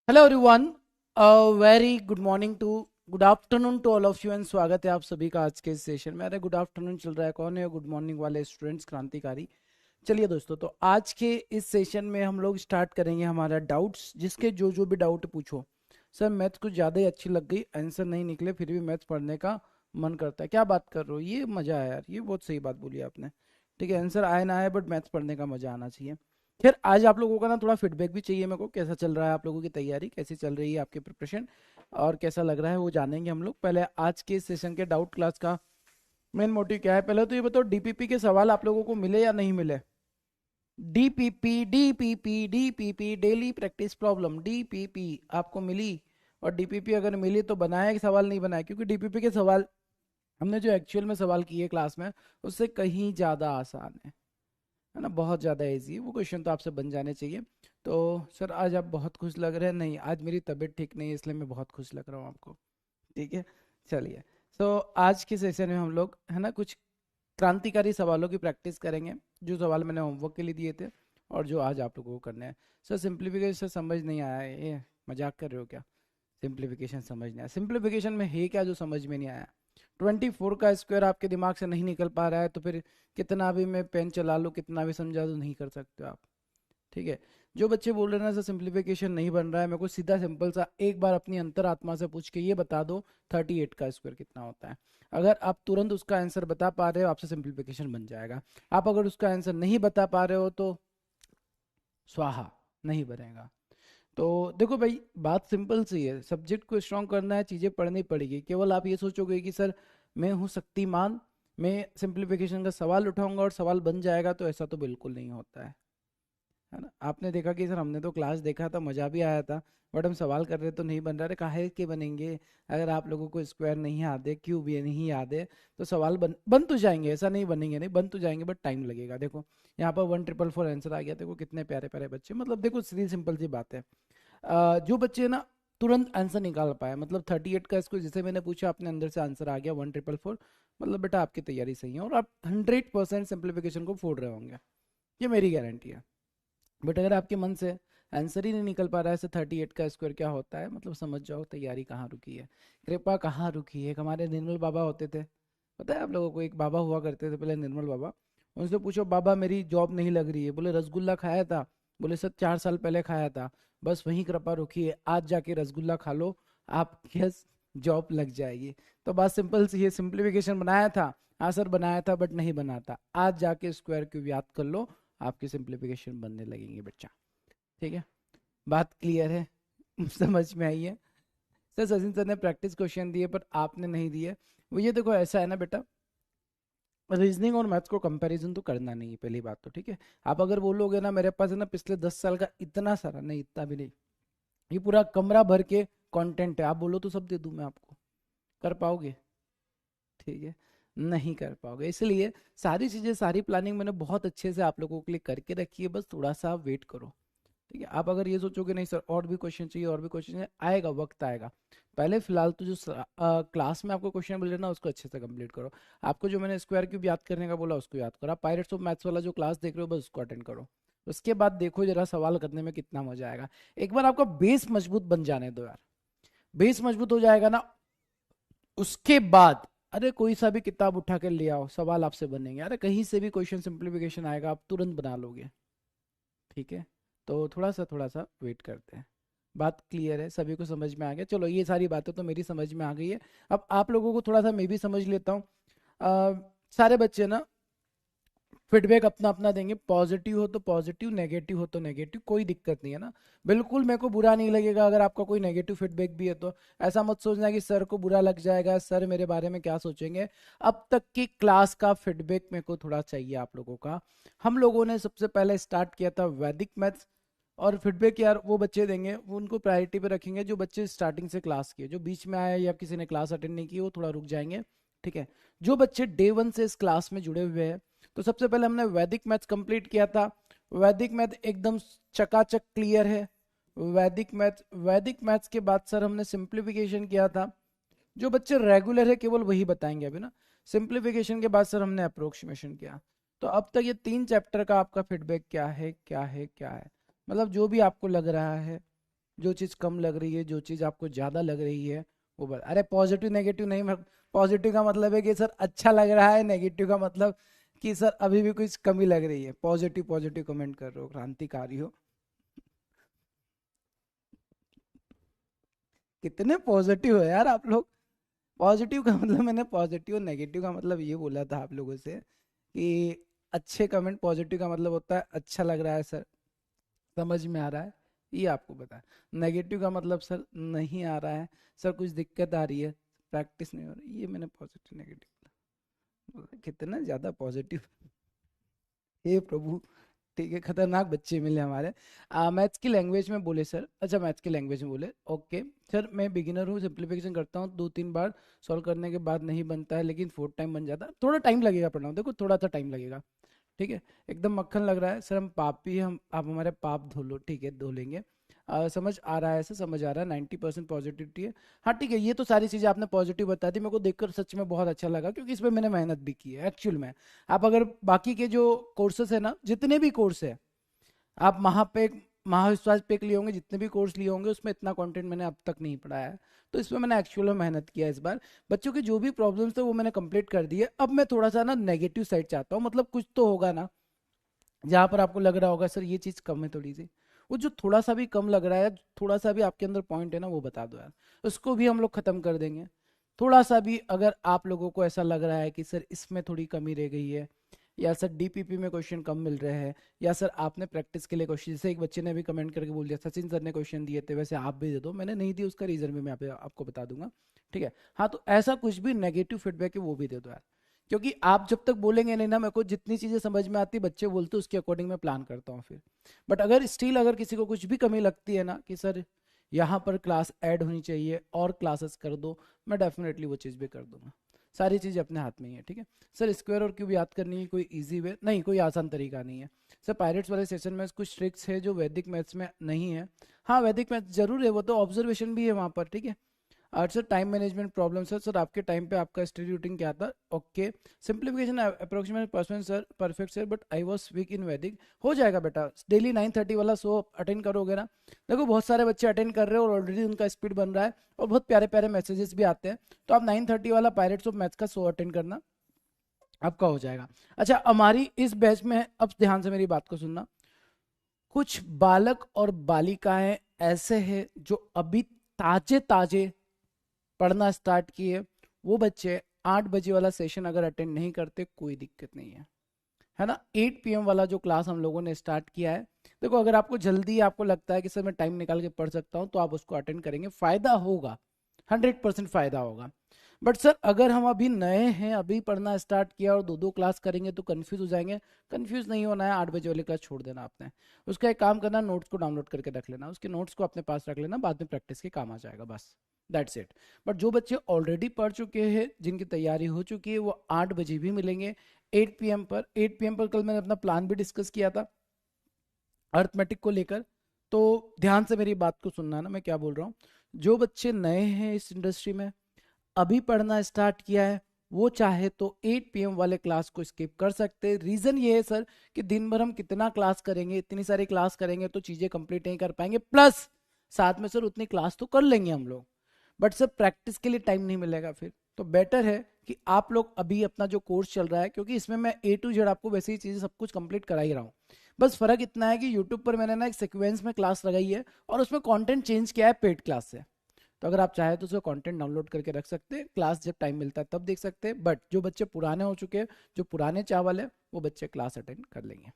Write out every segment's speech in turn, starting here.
Hello everyone, very good morning to good afternoon to all of you and स्वागत है आप सभी का आज के इस सेशन में। अरे गुड आफ्टरनून चल रहा है, कौन है गुड मॉर्निंग वाले स्टूडेंट्स क्रांतिकारी। चलिए दोस्तों, तो आज के इस सेशन में हम लोग स्टार्ट करेंगे हमारा डाउट्स, जिसके जो जो भी डाउट पूछो। सर मैथ्स कुछ ज़्यादा ही अच्छी लग गई, आंसर नहीं निकले फिर भी मैथ्स पढ़ने का मन करता है। क्या बात कर रहे हो, ये मज़ा है यार, ये बहुत सही बात बोली आपने। ठीक है, आंसर आए ना आए बट मैथ्स पढ़ने का मज़ा आना चाहिए। खैर आज आप लोगों का ना थोड़ा फीडबैक भी चाहिए मेरे को, कैसा चल रहा है आप लोगों की तैयारी, कैसी चल रही है आपकी प्रिपरेशन, और कैसा लग रहा है वो जानेंगे हम लोग। पहले आज के सेशन के डाउट क्लास का मेन मोटिव क्या है, पहले तो ये बताओ डीपीपी के सवाल आप लोगों को मिले या नहीं मिले। DPP DPP DPP daily practice problem, DPP आपको मिली? और डीपीपी अगर मिली तो बनाया कि सवाल नहीं बनाया? क्योंकि डीपीपी के सवाल हमने जो एक्चुअल में सवाल किए क्लास में उससे कहीं ज़्यादा आसान है ना, बहुत ज़्यादा इजी है वो क्वेश्चन, तो आपसे बन जाने चाहिए। तो सर आज आप बहुत खुश लग रहे हैं। नहीं, आज मेरी तबीयत ठीक नहीं है इसलिए मैं बहुत खुश लग रहा हूँ आपको। ठीक है, चलिए। तो आज के सेशन में हम लोग है ना कुछ क्रांतिकारी सवालों की प्रैक्टिस करेंगे, जो सवाल मैंने होमवर्क के लिए दिए थे और जो आज आप लोगों को करने हैं। सर सिंप्लीफिकेशन समझ नहीं आया है, ये मजाक कर रहे हो क्या? सिंप्लीफिकेशन समझ नहीं आया? सिंप्लीफिकेशन में है क्या जो समझ में नहीं आया? 24 का स्क्वायर आपके दिमाग से नहीं निकल पा रहा है तो फिर कितना भी मैं पेन चला लूँ, कितना भी समझा दूँ, नहीं कर सकते हो आप। ठीक है, जो बच्चे बोल रहे हैं ना सर सिंप्लीफिकेशन नहीं बन रहा है, मेरे को सीधा सिंपल सा एक बार अपनी अंतरात्मा से पूछ के ये बता दो 38 का स्क्वायर कितना होता है। अगर आप तुरंत उसका आंसर बता पा रहे हो आपसे सिंप्लीफिकेशन बन जाएगा। आप अगर उसका आंसर नहीं बता पा रहे हो तो स्वाहा, नहीं बनेगा। तो देखो भाई, बात सिंपल सी है, सब्जेक्ट को स्ट्रॉन्ग करना है, चीज़ें पढ़नी पड़ेगी। केवल आप ये सोचोगे कि सर मैं हूँ शक्तिमान, मैं सिंप्लीफिकेशन का सवाल उठाऊंगा और सवाल बन जाएगा, तो ऐसा तो बिल्कुल नहीं होता है ना। आपने देखा कि सर हमने तो क्लास देखा था, मज़ा भी आया था, बट हम सवाल कर रहे तो नहीं बन रहा। अरे काहे के बनेंगे? अगर आप लोगों को स्क्वायर नहीं याद है, क्यूब ये नहीं याद है, तो सवाल बन तो जाएंगे, ऐसा नहीं बनेंगे, नहीं बन तो जाएंगे बट टाइम लगेगा। देखो यहाँ पर 1444 आंसर आ गया, देखो कितने प्यारे प्यारे बच्चे, मतलब देखो सीधी सिंपल सी बात है। जो बच्चे ना तुरंत आंसर निकाल पाए, मतलब 38 का इसको जैसे मैंने पूछा अपने अंदर से आंसर आ गया 1444, मतलब बेटा आपकी तैयारी सही है और आप 100% सिंप्लीफिकेशन को फोड़ रहे होंगे, ये मेरी गारंटी है। बट अगर आपके मन से आंसर ही नहीं निकल पा रहा है, 38 का स्क्वायर क्या होता है, मतलब समझ जाओ तैयारी कहाँ रुकी है, कृपा कहाँ रुकी है। एक हमारे निर्मल बाबा होते थे, पता है आप लोगों को, एक बाबा हुआ करते थे पहले, निर्मल बाबा। उनसे पूछो बाबा मेरी जॉब नहीं लग रही है, बोले रसगुल्ला खाया था? बोले सर 4 साल पहले खाया था। बस वहीं कृपा रुकी है, आज जाके रसगुल्ला खा लो, आपके जॉब लग जाएगी। तो बात सिंपल सी है, सिंप्लीफिकेशन बनाया था, हाँ सर बनाया था बट नहीं बना था, आज जाके स्क्वायर क्यूब याद कर लो, आपकी सिंप्लीफिकेशन बनने लगेंगे बच्चा। ठीक है, बात क्लियर है? समझ में आई है? सर सचिन सर ने प्रैक्टिस क्वेश्चन दिए पर आपने नहीं दिए। वो ये देखो ऐसा है ना बेटा, रीजनिंग और मैथ्स को कंपैरिजन तो करना नहीं है पहली बात तो। ठीक है, आप अगर बोलोगे ना मेरे पास है ना पिछले 10 साल का इतना सारा, नहीं इतना भी नहीं, ये पूरा कमरा भर के कंटेंट है, आप बोलो तो सब दे दूं मैं आपको, कर पाओगे? ठीक है, नहीं कर पाओगे। इसलिए सारी चीजें, सारी प्लानिंग मैंने बहुत अच्छे से आप लोगों के लिए करके रखी है, बस थोड़ा सा वेट करो। ठीक है, आप अगर ये सोचोगे नहीं सर और भी क्वेश्चन चाहिए और भी क्वेश्चन चाहिए, आएगा वक्त आएगा। पहले फिलहाल तो जो क्लास में आपको क्वेश्चन मिल रहे ना उसको अच्छे से कंप्लीट करो। आपको जो मैंने स्क्वायर क्यूब याद करने का बोला उसको याद करो, आप पायरेट्स ऑफ मैथ्स वाला जो क्लास देख रहे हो बस उसको अटेंड करो। उसके बाद देखो जरा सवाल करने में कितना मजा आएगा। एक बार आपका बेस मजबूत बन जाने दो यार, बेस मजबूत हो जाएगा ना, उसके बाद अरे कोई सा भी किताब उठा कर ले आओ, सवाल आपसे बनेंगे, अरे कहीं से भी क्वेश्चन सिंप्लीफिकेशन आएगा आप तुरंत बना लोगे। ठीक है, तो थोड़ा सा वेट करते हैं। बात क्लियर है, सभी को समझ में आ गया? चलो ये सारी बातें तो मेरी समझ में आ गई है, अब आप लोगों को थोड़ा सा मैं भी समझ लेता हूँ। सारे बच्चे ना फीडबैक अपना अपना देंगे, पॉजिटिव हो तो पॉजिटिव, नेगेटिव हो तो नेगेटिव, कोई दिक्कत नहीं है ना। बिल्कुल मेरे को बुरा नहीं लगेगा अगर आपका कोई नेगेटिव फीडबैक भी है तो। ऐसा मत सोचना कि सर को बुरा लग जाएगा, सर मेरे बारे में क्या सोचेंगे। अब तक की क्लास का फीडबैक मेरे को थोड़ा चाहिए आप लोगों का। हम लोगों ने सबसे पहले स्टार्ट किया था वैदिक मैथ्स, और फीडबैक यार वो बच्चे देंगे, वो उनको प्रायोरिटी पे रखेंगे जो बच्चे स्टार्टिंग से क्लास किए, जो बीच में आए या किसी ने क्लास अटेंड नहीं की वो थोड़ा रुक जाएंगे। ठीक है, जो बच्चे डे 1 से इस क्लास में जुड़े हुए हैं, तो सबसे पहले हमने वैदिक मैथ्स कंप्लीट किया था। वैदिक मैथ एकदम चकाचक क्लियर है। वैदिक मैथ्स के बाद सर हमने सिंप्लीफिकेशन किया था। जो बच्चे रेगुलर है केवल वही बताएंगे अभी ना। सिंप्लीफिकेशन के बाद सर हमने अप्रोक्सीमेशन किया। तो अब तक ये 3 चैप्टर का आपका फीडबैक क्या है, क्या है, क्या है, मतलब जो भी आपको लग रहा है जो चीज़ कम लग रही है, जो चीज़ आपको ज़्यादा लग रही है वो बता। अरे पॉजिटिव नेगेटिव नहीं, मैं पॉजिटिव का मतलब है कि सर अच्छा लग रहा है, नेगेटिव का मतलब कि सर अभी भी कुछ कमी लग रही है। पॉजिटिव पॉजिटिव कमेंट कर रहे हो, क्रांतिकारी हो। कितने पॉजिटिव हो यार आप लोग। पॉजिटिव का मतलब, मैंने पॉजिटिव और नेगेटिव का मतलब ये बोला था आप लोगों से कि अच्छे कमेंट, पॉजिटिव का मतलब होता है अच्छा लग रहा है सर, समझ में आ रहा है, ये आपको पता है। नेगेटिव का मतलब सर नहीं आ रहा है, सर कुछ दिक्कत आ रही है, प्रैक्टिस नहीं हो रही, ये मैंने पॉजिटिव नेगेटिव बोला। कितना ज़्यादा पॉजिटिव, हे प्रभु। ठीक है, खतरनाक बच्चे मिले हमारे। मैथ्स की लैंग्वेज में बोले सर, अच्छा मैथ्स की लैंग्वेज में बोले, ओके सर मैं बिगिनर हूँ, सिंप्लीफिकेशन करता हूँ 2-3 बार सॉल्व करने के बाद नहीं बनता है, लेकिन 4th टाइम बन जाता है, थोड़ा टाइम लगेगा पढ़ना, देखो थोड़ा सा टाइम लगेगा। ठीक है, एकदम मक्खन लग रहा है सर, हम पापी, हम आप हमारे पाप धो लो, ठीक है धो लेंगे। समझ आ रहा है सर, समझ आ रहा है, 90% पॉजिटिविटी है। हाँ ठीक है, ये तो सारी चीज़ें आपने पॉजिटिव बता दी, मेरे को देखकर सच में बहुत अच्छा लगा, क्योंकि इस पर मैंने मेहनत भी की है एक्चुअल में। आप अगर बाकी के जो कोर्सेस है ना, जितने भी कोर्स है, आप महाविश्वास पे लिए होंगे, जितने भी कोर्स लिए होंगे, उसमें इतना कंटेंट मैंने अब तक नहीं पढ़ाया है। तो इसमें मैंने एक्चुअल में मेहनत किया है इस बार। बच्चों के जो भी प्रॉब्लम्स थे वो मैंने कंप्लीट कर दिए। अब मैं थोड़ा सा ना नेगेटिव साइड चाहता हूँ, मतलब कुछ तो होगा ना जहाँ पर आपको लग रहा होगा सर ये चीज़ कम है थोड़ी सी। वो जो थोड़ा सा भी कम लग रहा है, थोड़ा सा भी आपके अंदर पॉइंट है ना, वो बता दो यार, उसको भी हम लोग खत्म कर देंगे। थोड़ा सा भी अगर आप लोगों को ऐसा लग रहा है कि सर इसमें थोड़ी कमी रह गई है, या सर डीपीपी में क्वेश्चन कम मिल रहे हैं, या सर आपने प्रैक्टिस के लिए क्वेश्चन, जैसे एक बच्चे ने भी कमेंट करके बोल दिया सचिन सर ने क्वेश्चन दिए थे वैसे आप भी दे दो, मैंने नहीं दी, उसका रीजन भी मैं आपको बता दूंगा। ठीक है, हाँ तो ऐसा कुछ भी नेगेटिव फीडबैक है वो भी दे दो यार, क्योंकि आप जब तक बोलेंगे नहीं ना, मेरे को जितनी चीजें समझ में आती बच्चे बोलते उसके अकॉर्डिंग मैं प्लान करता हूँ फिर। बट अगर स्टिल अगर किसी को कुछ भी कमी लगती है ना कि सर यहाँ पर क्लास ऐड होनी चाहिए और क्लासेस कर दो, मैं डेफिनेटली वो चीज़ भी कर दूंगा। सारी चीज़ अपने हाथ में ही है। ठीक है सर, स्क्वायर और क्यूब याद करनी है कोई इजी वे नहीं, कोई आसान तरीका नहीं है। सर पायरेट्स वाले सेशन में कुछ ट्रिक्स है जो वैदिक मैथ्स में नहीं है। हाँ वैदिक मैथ्स जरूर है, वो तो ऑब्जर्वेशन भी है वहाँ पर। ठीक है, और sir time management problem sir, sir आपके टाइम पे आपका स्टडी रूटीन क्या था? Okay, simplification approximate percent sir, perfect sir, but I was weak in Vedic. हो जाएगा बेटा, डेली 9:30 वाला शो अटेंड करोगे ना, देखो बहुत सारे बच्चे अटेंड कर रहे हो और ऑलरेडी उनका स्पीड बन रहा है और बहुत प्यारे प्यारे मैसेजेस भी आते हैं, तो आप 9:30 वाला पायरेट्स ऑफ मैथ्स का शो अटेंड करना, आपका हो जाएगा। अच्छा हमारी इस बैच में, अब ध्यान से मेरी बात को सुनना, कुछ बालक और बालिकाएं ऐसे हैं जो अभी ताजे ताजे पढ़ना स्टार्ट किए, वो बच्चे 8 बजे वाला सेशन अगर अटेंड नहीं करते कोई दिक्कत नहीं है ना। 8 PM वाला जो क्लास हम लोगों ने स्टार्ट किया है, देखो अगर आपको जल्दी आपको लगता है कि सर मैं टाइम निकाल के पढ़ सकता हूँ तो आप उसको अटेंड करेंगे, फायदा होगा, 100% फायदा होगा। बट सर अगर हम अभी नए हैं, अभी पढ़ना स्टार्ट किया और दो दो क्लास करेंगे तो कंफ्यूज हो जाएंगे। कंफ्यूज नहीं होना है, 8 बजे वाली क्लास छोड़ देना आपने, उसका एक काम करना, नोट्स को डाउनलोड करके रख लेना, उसके नोट्स को अपने पास रख लेना, बाद में प्रैक्टिस के काम आ जाएगा, बस दैट्स इट। बट जो बच्चे ऑलरेडी पढ़ चुके हैं, जिनकी तैयारी हो चुकी है, वो 8 बजे भी मिलेंगे 8 PM पर। 8 PM पर कल मैंने अपना प्लान भी डिस्कस किया था अर्थमेटिक को लेकर, तो ध्यान से मेरी बात को सुनना ना, मैं क्या बोल रहा हूँ। जो बच्चे नए हैं इस इंडस्ट्री में, अभी पढ़ना स्टार्ट किया है, वो चाहे तो 8 PM वाले क्लास को स्किप कर सकते हैं। रीजन ये है सर कि दिन भर हम कितना क्लास करेंगे, इतनी सारी क्लास करेंगे तो चीजें कंप्लीट नहीं कर पाएंगे, प्लस साथ में सर उतनी क्लास तो कर लेंगे हम लोग, बट सर प्रैक्टिस के लिए टाइम नहीं मिलेगा फिर। तो बेटर है कि आप लोग अभी अपना जो कोर्स चल रहा है, क्योंकि इसमें मैं A to Z आपको वैसे ही चीजें सब कुछ कंप्लीट करा ही रहा हूँ, बस फर्क इतना है कि यूट्यूब पर मैंने ना एक सिक्वेंस में क्लास लगाई है और उसमें कंटेंट चेंज किया है पेड क्लास से। तो अगर आप चाहे तो उसका कंटेंट डाउनलोड करके रख सकते हैं, क्लास जब टाइम मिलता है तब देख सकते हैं, बट जो बच्चे पुराने हो चुके हैं, जो पुराने चावल है, वो बच्चे क्लास अटेंड कर लेंगे।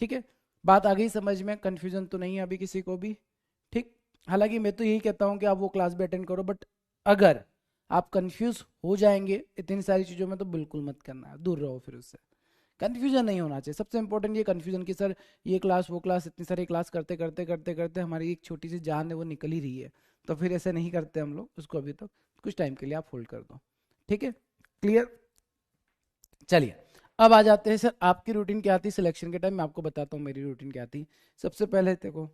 ठीक है, बात आ गई समझ में? कंफ्यूजन तो नहीं है अभी किसी को भी? ठीक, हालांकि मैं तो यही कहता हूँ कि आप वो क्लास भी अटेंड करो, बट अगर आप कंफ्यूज हो जाएंगे इतनी सारी चीज़ों में तो बिल्कुल मत करना, दूर रहो फिर उससे। कंफ्यूजन नहीं होना चाहिए, सबसे इंपॉर्टेंट ये कंफ्यूजन कि सर ये क्लास वो क्लास, इतनी सारी क्लास करते करते करते करते हमारी एक छोटी सी जान है वो निकल ही रही है, तो फिर ऐसे नहीं करते हम लोग उसको, अभी तक कुछ टाइम के लिए आप होल्ड कर दो। ठीक है, क्लियर? चलिए अब आ जाते हैं सर, आपकी रूटीन क्या थी सिलेक्शन के टाइम, मैं आपको बताता हूँ मेरी रूटीन क्या थी। सबसे पहले देखो,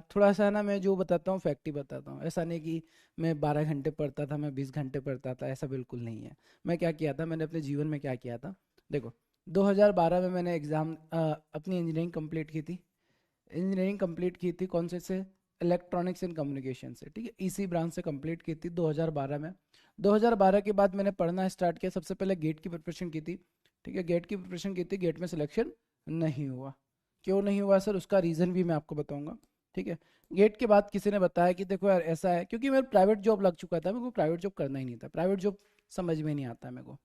थोड़ा सा ना मैं जो बताता हूँ फैक्ट ही बताता हूँ, ऐसा नहीं कि मैं 12 घंटे पढ़ता था, मैं 20 घंटे पढ़ता था, ऐसा बिल्कुल नहीं है। मैं क्या किया था, मैंने अपने जीवन में क्या किया था, देखो 2012 में मैंने एग्ज़ाम अपनी इंजीनियरिंग कंप्लीट की थी। इंजीनियरिंग कंप्लीट की थी कौन से इलेक्ट्रॉनिक्स एंड कम्युनिकेशन से, ठीक है, इसी ब्रांच से कंप्लीट की थी 2012 में। 2012 के बाद मैंने पढ़ना स्टार्ट किया, सबसे पहले गेट की प्रिपरेशन की थी, ठीक है, गेट की प्रिपरेशन की थी, गेट में सिलेक्शन नहीं हुआ। क्यों नहीं हुआ सर, उसका रीज़न भी मैं आपको बताऊंगा, ठीक है। गेट के बाद किसी ने बताया कि देखो यार ऐसा है, क्योंकि मेरा प्राइवेट जॉब लग चुका था, मेरे को प्राइवेट जॉब करना ही नहीं था, प्राइवेट जॉब समझ में नहीं आता मेरे को,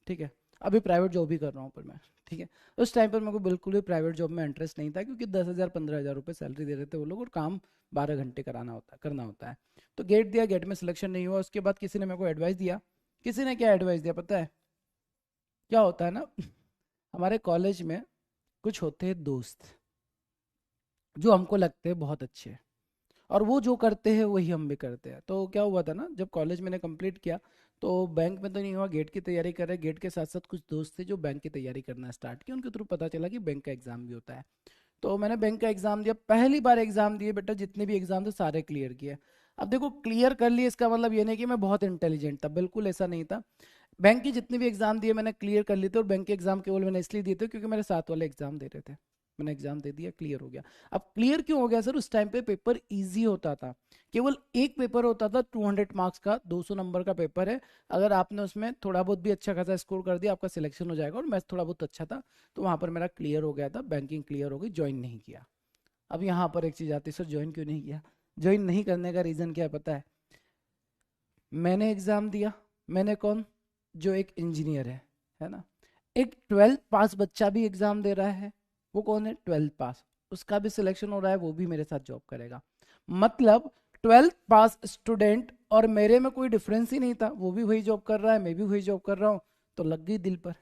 ठीक है। अभी प्राइवेट जॉब ही कर रहा हूँ पर मैं, ठीक है। उस टाइम पर मेरे को बिल्कुल भी प्राइवेट जॉब में इंटरेस्ट नहीं था, क्योंकि 10,000 15,000 रुपये सैलरी दे रहे थे वो लोग, और काम 12 घंटे करना होता है। तो गेट दिया, गेट में सिलेक्शन नहीं हुआ। उसके बाद किसी ने मेरे को एडवाइस दिया, किसी ने क्या एडवाइस दिया पता है, क्या होता है ना हमारे कॉलेज में कुछ होते हैं दोस्त जो हमको लगते हैं बहुत अच्छे, और वो जो करते हैं वही हम भी करते हैं। तो क्या हुआ था ना, जब कॉलेज मैंने कंप्लीट किया तो बैंक में तो नहीं हुआ, गेट की तैयारी कर रहे, गेट के साथ साथ कुछ दोस्त थे जो बैंक की तैयारी करना स्टार्ट किया, उनके थ्रू पता चला कि बैंक का एग्जाम भी होता है। तो मैंने बैंक का एग्जाम दिया, पहली बार एग्जाम दिए बेटा, जितने भी एग्जाम थे सारे क्लियर किए। अब देखो क्लियर कर लिए इसका मतलब ये नहीं कि मैं बहुत इंटेलिजेंट था, बिल्कुल ऐसा नहीं था। बैंक की जितने भी एग्जाम दिए मैंने क्लियर कर लिए थे, और बैंक के एग्जाम केवल मैंने इसलिए दिए थे क्योंकि मेरे साथ वाले एग्जाम दे रहे थे। मैंने एग्जाम दे दिया, क्लियर हो गया। अब क्लियर क्यों हो गया सर, उस टाइम पे पेपर इजी होता था, केवल एक पेपर होता था 200 मार्क्स का, 200 नंबर का पेपर है। अगर आपने उसमें थोड़ा बहुत भी अच्छा खासा स्कोर कर दिया आपका सिलेक्शन हो जाएगा, और मैथ्स थोड़ा बहुत अच्छा था, तो वहां पर मेरा क्लियर हो गया था, बैंकिंग क्लियर हो गई, ज्वाइन नहीं किया। अब यहाँ पर एक चीज आती है, सर ज्वाइन क्यों नहीं किया? ज्वाइन नहीं करने का रीजन क्या है पता है? मैंने एग्जाम दिया, मैंने कौन, जो एक इंजीनियर है ना, एक 12th पास बच्चा भी एग्जाम दे रहा है, वो कौन है, 12th पास, उसका भी सिलेक्शन हो रहा है, वो भी मेरे साथ जॉब करेगा। मतलब 12th पास स्टूडेंट और मेरे में कोई डिफरेंस ही नहीं था, वो भी वही जॉब कर रहा है, मैं भी वही जॉब कर रहा हूँ, तो लग गई दिल पर।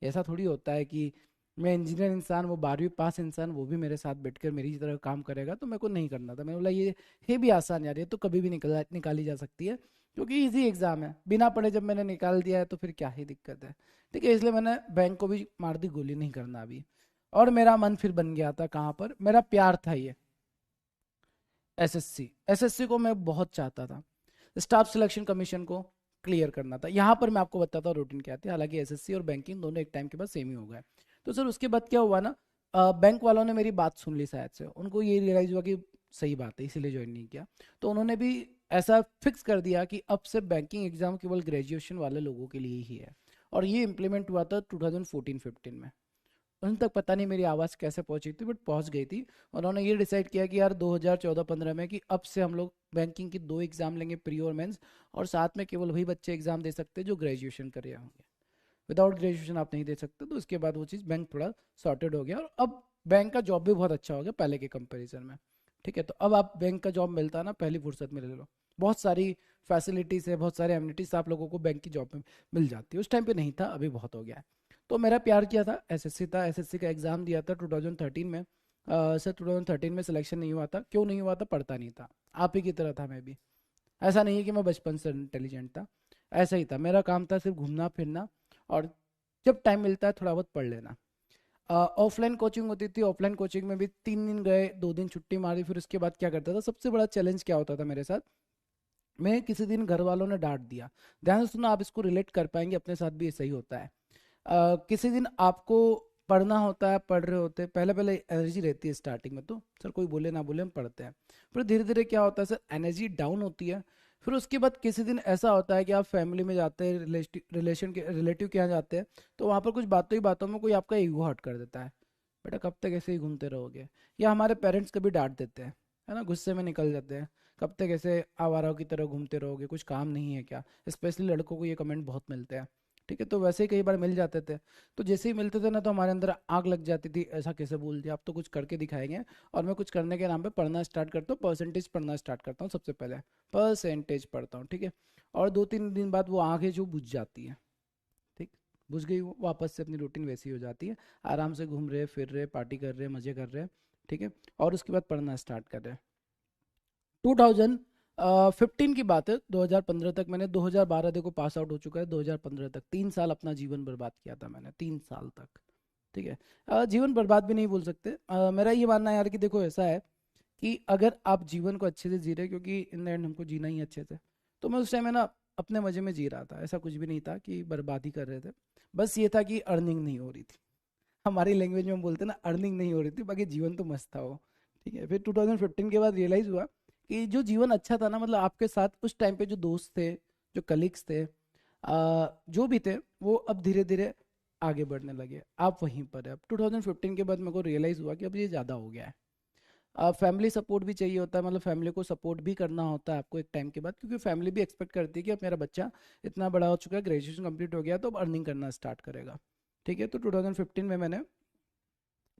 ऐसा थोड़ी होता है कि मैं इंजीनियर इंसान, वो 12वीं पास इंसान, वो भी मेरे साथ बैठकर मेरी तरह काम करेगा, तो मेरे को नहीं करना था। मैंने बोला ये भी आसान यार, ये तो कभी भी निकाली जा सकती है, क्योंकि इजी एग्जाम है, बिना पढ़े जब मैंने निकाल दिया है तो फिर क्या ही दिक्कत है, ठीक है। इसलिए मैंने बैंक को भी मार दी गोली, नहीं करना अभी। और मेरा मन फिर बन गया था कहाँ पर, मेरा प्यार था ये एसएससी, एसएससी को मैं बहुत चाहता था, स्टाफ सिलेक्शन कमीशन को क्लियर करना था। यहाँ पर मैं आपको बताता हूँ रूटीन क्या थी, हालांकि एसएससी और बैंकिंग दोनों एक टाइम के बाद सेम ही हो गए। तो सर उसके बाद क्या हुआ ना, बैंक वालों ने मेरी बात सुन ली शायद से, उनको ये रियलाइज हुआ कि सही बात है, इसीलिए ज्वाइन नहीं किया। तो उन्होंने भी ऐसा फिक्स कर दिया कि अब से बैंकिंग एग्जाम केवल ग्रेजुएशन वाले लोगों के लिए ही है, और ये इम्प्लीमेंट हुआ था 2014-15 में। उन तक पता नहीं मेरी आवाज़ कैसे पहुंची थी, बट पहुंच गई थी। उन्होंने ये डिसाइड किया कि यार 2014-15 में कि अब से हम लोग बैंकिंग की 2 एग्जाम लेंगे, प्री और मेंस, और साथ में केवल वही बच्चे एग्जाम दे सकते हैं जो ग्रेजुएशन करे होंगे, विदाउट ग्रेजुएशन आप नहीं दे सकते। तो उसके बाद वो चीज़ बैंक थोड़ा सॉर्टेड हो गया, और अब बैंक का जॉब भी बहुत अच्छा हो गया पहले के कंपेरिजन में, ठीक है। तो अब आप बैंक का जॉब मिलता है ना, पहली फुर्सत में ले लो, बहुत सारी फैसिलिटीज़ है, बहुत सारे एमिनिटीज़ आप लोगों को बैंक की जॉब में मिल जाती है। उस टाइम पे नहीं था, अभी बहुत हो गया है। तो मेरा प्यार किया था एसएससी था, एसएससी का एग्ज़ाम दिया था 2013 में। सर 2013 में सिलेक्शन नहीं हुआ था, क्यों नहीं हुआ था, पढ़ता नहीं था, आप ही की तरह था मैं भी। ऐसा नहीं है कि मैं बचपन से इंटेलिजेंट था, ऐसा ही था, मेरा काम था सिर्फ घूमना फिरना, और जब टाइम मिलता है थोड़ा बहुत पढ़ लेना। ऑफलाइन कोचिंग होती थी, ऑफलाइन कोचिंग में भी 3 दिन गए, 2 दिन छुट्टी मारी, फिर उसके बाद क्या करता था, सबसे बड़ा चैलेंज क्या होता था मेरे साथ, मैं किसी दिन घर वालों ने डांट दिया, ध्यान से सुनो, आप इसको रिलेट कर पाएंगे, अपने साथ भी ऐसा ही होता है। किसी दिन आपको पढ़ना होता है, पढ़ रहे होते हैं, पहले पहले एनर्जी रहती है स्टार्टिंग में, तो सर कोई बोले ना बोले हम पढ़ते हैं। फिर धीरे धीरे क्या होता है सर, एनर्जी डाउन होती है। फिर उसके बाद किसी दिन ऐसा होता है कि आप फैमिली में जाते हैं, रिलेटिव के यहाँ जाते हैं, तो वहाँ पर कुछ बातों ही बातों में कोई आपका ईगो हर्ट कर देता है, बेटा कब तक ऐसे ही घूमते रहोगे, या हमारे पेरेंट्स कभी डांट देते हैं, है ना, गुस्से में निकल जाते हैं, कब तक ऐसे आवाराओं की तरह घूमते रहोगे, कुछ काम नहीं है क्या? स्पेशली लड़कों को ये कमेंट बहुत मिलते हैं, ठीक है। तो वैसे ही कई बार मिल जाते थे, तो जैसे ही मिलते थे ना, तो हमारे अंदर आग लग जाती थी, ऐसा कैसे बोल दिया, आप तो कुछ करके दिखाएंगे। और मैं कुछ करने के नाम पे पढ़ना स्टार्ट करता हूँ, परसेंटेज पढ़ना स्टार्ट करता हूँ, सबसे पहले परसेंटेज पढ़ता हूँ, ठीक है। और 2-3 दिन बाद वो आँखें जो बुझ जाती है, ठीक, बुझ गई, वो वापस से अपनी रूटीन वैसी हो जाती है, आराम से घूम रहे, फिर रहे, पार्टी कर रहे, मजे कर रहे, ठीक है। और उसके बाद पढ़ना स्टार्ट कर रहे। 2015 की बात है, 2015 तक मैंने, 2012 देखो पास आउट हो चुका है, 2015 तक 3 साल अपना जीवन बर्बाद किया था मैंने, 3 साल तक, ठीक है। जीवन बर्बाद भी नहीं बोल सकते, मेरा ये मानना है यार कि देखो ऐसा है कि अगर आप जीवन को अच्छे से जी रहे, क्योंकि इन द एंड हमको जीना ही अच्छे से, तो मैं उस टाइम में ना अपने मजे में जी रहा था, ऐसा कुछ भी नहीं था कि बर्बादी कर रहे थे। बस ये था कि अर्निंग नहीं हो रही थी, हमारी लैंग्वेज में हम बोलते हैं ना, अर्निंग नहीं हो रही थी, बाकी जीवन तो मस्त था वो, ठीक है। फिर 2015 के बाद रियलाइज़ हुआ कि जो जीवन अच्छा था ना, मतलब आपके साथ उस टाइम पे जो दोस्त थे, जो कलीग्स थे, जो भी थे, वो अब धीरे धीरे आगे बढ़ने लगे। आप वहीं पर है। अब 2015 के बाद मेरे को रियलाइज़ हुआ कि अब ये ज़्यादा हो गया है। फैमिली सपोर्ट भी चाहिए होता है, मतलब फैमिली को सपोर्ट भी करना होता है आपको एक टाइम के बाद, क्योंकि फैमिली भी एक्सपेक्ट करती है कि अब मेरा बच्चा इतना बड़ा हो चुका है, ग्रेजुएशन कंप्लीट हो गया, तो अब अर्निंग करना स्टार्ट करेगा। ठीक है, तो 2015 में मैंने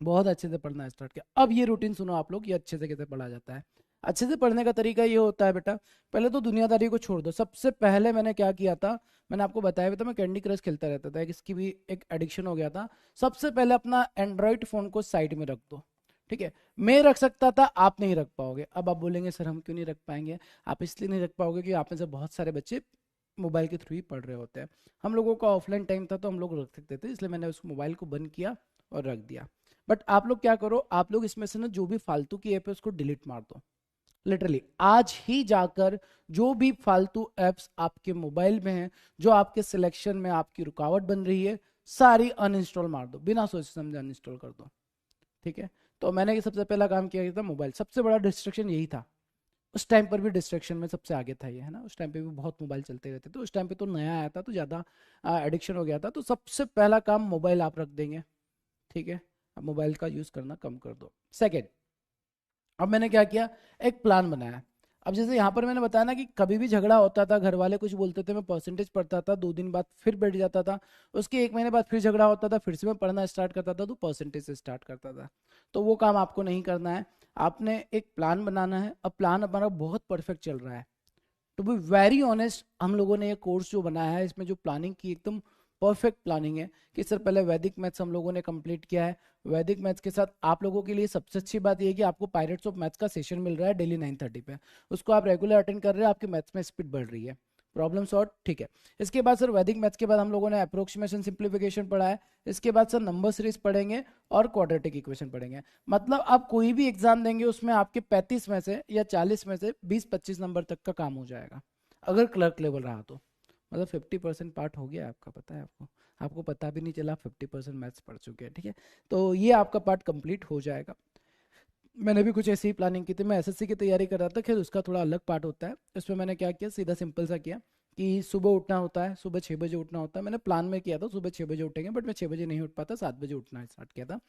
बहुत अच्छे से पढ़ना स्टार्ट किया। अब ये रूटीन सुनो आप लोग, ये अच्छे से कैसे पढ़ा जाता है। अच्छे से पढ़ने का तरीका ये होता है बेटा, पहले तो दुनियादारी को छोड़ दो। सबसे पहले मैंने क्या किया था, मैंने आपको बताया भी था, मैं कैंडी क्रश खेलता रहता था, इसकी भी एक एडिक्शन हो गया था। सबसे पहले अपना एंड्रॉइड फोन को साइड में रख दो। ठीक है, मैं रख सकता था, आप नहीं रख पाओगे। अब आप बोलेंगे सर हम क्यों नहीं रख पाएंगे? आप इसलिए नहीं रख पाओगे कि आप में से बहुत सारे बच्चे मोबाइल के थ्रू ही पढ़ रहे होते हैं। हम लोगों का ऑफलाइन टाइम था तो हम लोग रख सकते थे, इसलिए मैंने उस मोबाइल को बंद किया और रख दिया। बट आप लोग क्या करो, आप लोग इसमें से ना जो भी फालतू की ऐप है उसको डिलीट मार दो। लिटरली आज ही जाकर जो भी फालतू एप्स आपके मोबाइल में हैं, जो आपके सिलेक्शन में आपकी रुकावट बन रही है, सारी अनइंस्टॉल मार दो, बिना सोचे समझे अनइंस्टॉल कर दो। ठीक है, तो मैंने ये सबसे पहला काम किया था, मोबाइल सबसे बड़ा डिस्ट्रैक्शन यही था। उस टाइम पर भी डिस्ट्रैक्शन में सबसे आगे था ये, है ना। उस टाइम पे भी बहुत मोबाइल चलते रहते थे, उस टाइम पे तो नया आया था तो ज़्यादा एडिक्शन हो गया था। तो सबसे पहला काम मोबाइल आप रख देंगे। ठीक है, अब मोबाइल का यूज़ करना कम कर दो। सेकेंड, अब मैंने क्या किया, एक प्लान बनाया। अब जैसे यहाँ पर मैंने बताया ना कि कभी भी झगड़ा होता था, घर वाले कुछ बोलते थे, मैं परसेंटेज पढ़ता था, 2 दिन बाद फिर बैठ जाता था, उसके 1 महीने बाद फिर झगड़ा होता था, फिर से मैं पढ़ना स्टार्ट करता था, तो परसेंटेज से स्टार्ट करता था। तो वो काम आपको नहीं करना है, आपने एक प्लान बनाना है। अब प्लान हमारा बहुत परफेक्ट चल रहा है। टू बी वेरी ऑनेस्ट, हम लोगों ने ये कोर्स जो बनाया है, इसमें जो प्लानिंग की एकदम परफेक्ट प्लानिंग है। कि सर पहले वैदिक मैथ्स हम लोगों ने कंप्लीट किया है। वैदिक मैथ्स के साथ आप लोगों के लिए सबसे अच्छी बात यह है कि आपको पायरेट्स ऑफ मैथ्स का सेशन मिल रहा है डेली 9:30 पे। उसको आप रेगुलर अटेंड कर रहे हैं, आपके मैथ्स में स्पीड बढ़ रही है। Problem solve. ठीक है, इसके बाद सर वैदिक मैथ्स के बाद हम लोगों ने अप्रोक्सीमेशन सिंप्लीफिकेशन पढ़ा है। इसके बाद सर नंबर सीरीज पढ़ेंगे और क्वाड्रेटिक इक्वेशन पढ़ेंगे। मतलब आप कोई भी एग्जाम देंगे उसमें आपके 35 में से या 40 में से 20-25 नंबर तक का काम हो जाएगा, अगर क्लर्क लेवल रहा तो। मतलब 50% पार्ट हो गया आपका, पता है आपको? आपको पता भी नहीं चला 50% मैथ्स पढ़ चुके हैं। ठीक है, तो ये आपका पार्ट कंप्लीट हो जाएगा। मैंने भी कुछ ऐसी ही प्लानिंग की थी। मैं एसएससी की तैयारी कर रहा था, खैर उसका थोड़ा अलग पार्ट होता है। इसमें मैंने क्या किया, सीधा सिंपल सा किया कि सुबह उठना होता है, सुबह 6 बजे उठना होता है। मैंने प्लान में किया था सुबह 6 बजे उठेंगे, बट मैं 6 बजे नहीं उठ पाता, 7 बजे उठना स्टार्ट किया था।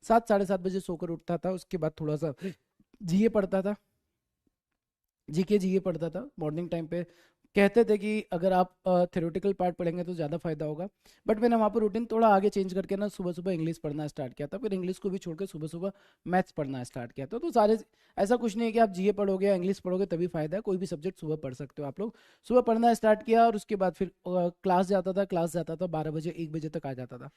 7 साढ़े 7 बजे सोकर उठता था, उसके बाद थोड़ा सा जीए पढ़ता था। जीके पढ़ता था मॉर्निंग टाइम पे। कहते थे कि अगर आप थ्योरेटिकल पार्ट पढ़ेंगे तो ज़्यादा फायदा होगा। बट मैंने वहाँ पर रूटीन थोड़ा आगे चेंज करके ना सुबह सुबह इंग्लिश पढ़ना स्टार्ट किया था, फिर इंग्लिश को भी छोड़ के सुबह सुबह मैथ्स पढ़ना स्टार्ट किया था। तो सारे, ऐसा कुछ नहीं है कि आप जीए पढ़ोगे या इंग्लिश पढ़ोगे तभी फायदा है, कोई भी सब्जेक्ट सुबह पढ़ सकते हो आप लोग। सुबह पढ़ना स्टार्ट किया और उसके बाद फिर क्लास जाता था 12 बजे 1 बजे तक आ जाता था।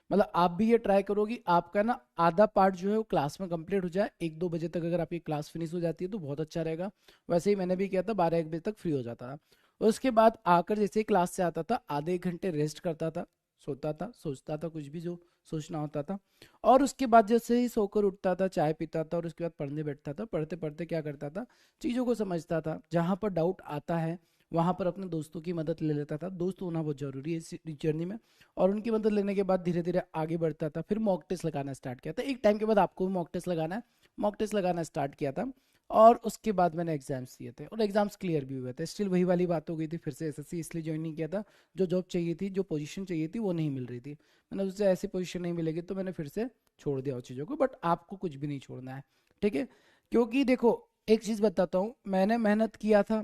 मतलब आप भी ये ट्राई करो कि आपका ना आधा पार्ट जो है वो क्लास में कंप्लीट हो जाए। 1-2 बजे तक अगर आपकी क्लास फिनिश हो जाती है तो बहुत अच्छा रहेगा। वैसे ही मैंने भी किया था, 12-1 बजे तक फ्री हो जाता था। उसके बाद आकर जैसे ही क्लास से आता था, आधे 1 घंटे रेस्ट करता था, सोता था, सोचता था कुछ भी जो सोचना होता था। और उसके बाद जैसे ही सोकर उठता था, चाय पीता था और उसके बाद पढ़ने बैठता था। पढ़ते पढ़ते क्या करता था, चीज़ों को समझता था। जहाँ पर डाउट आता है वहाँ पर अपने दोस्तों की मदद ले लेता था। दोस्त होना बहुत ज़रूरी है इस जर्नी में। और उनकी मदद लेने के बाद धीरे धीरे आगे बढ़ता था। फिर मॉक टेस्ट लगाना स्टार्ट किया था। एक टाइम के बाद आपको भी मॉक टेस्ट लगाना है, मॉक टेस्ट लगाना स्टार्ट किया था। और उसके बाद मैंने एग्जाम्स दिए थे और एग्जाम्स क्लियर भी हुए थे। स्टिल वही वाली बात हो गई थी, फिर से एसएससी इसलिए ज्वाइन नहीं किया था। जो जॉब चाहिए थी, जो पोजीशन चाहिए थी, वो नहीं मिल रही थी। मैंने उससे ऐसी पोजीशन नहीं मिलेगी तो मैंने फिर से छोड़ दिया उस चीज़ों को। बट आपको कुछ भी नहीं छोड़ना है, ठीक है। क्योंकि देखो, एक चीज़ बताता हूँ, मैंने मेहनत किया था।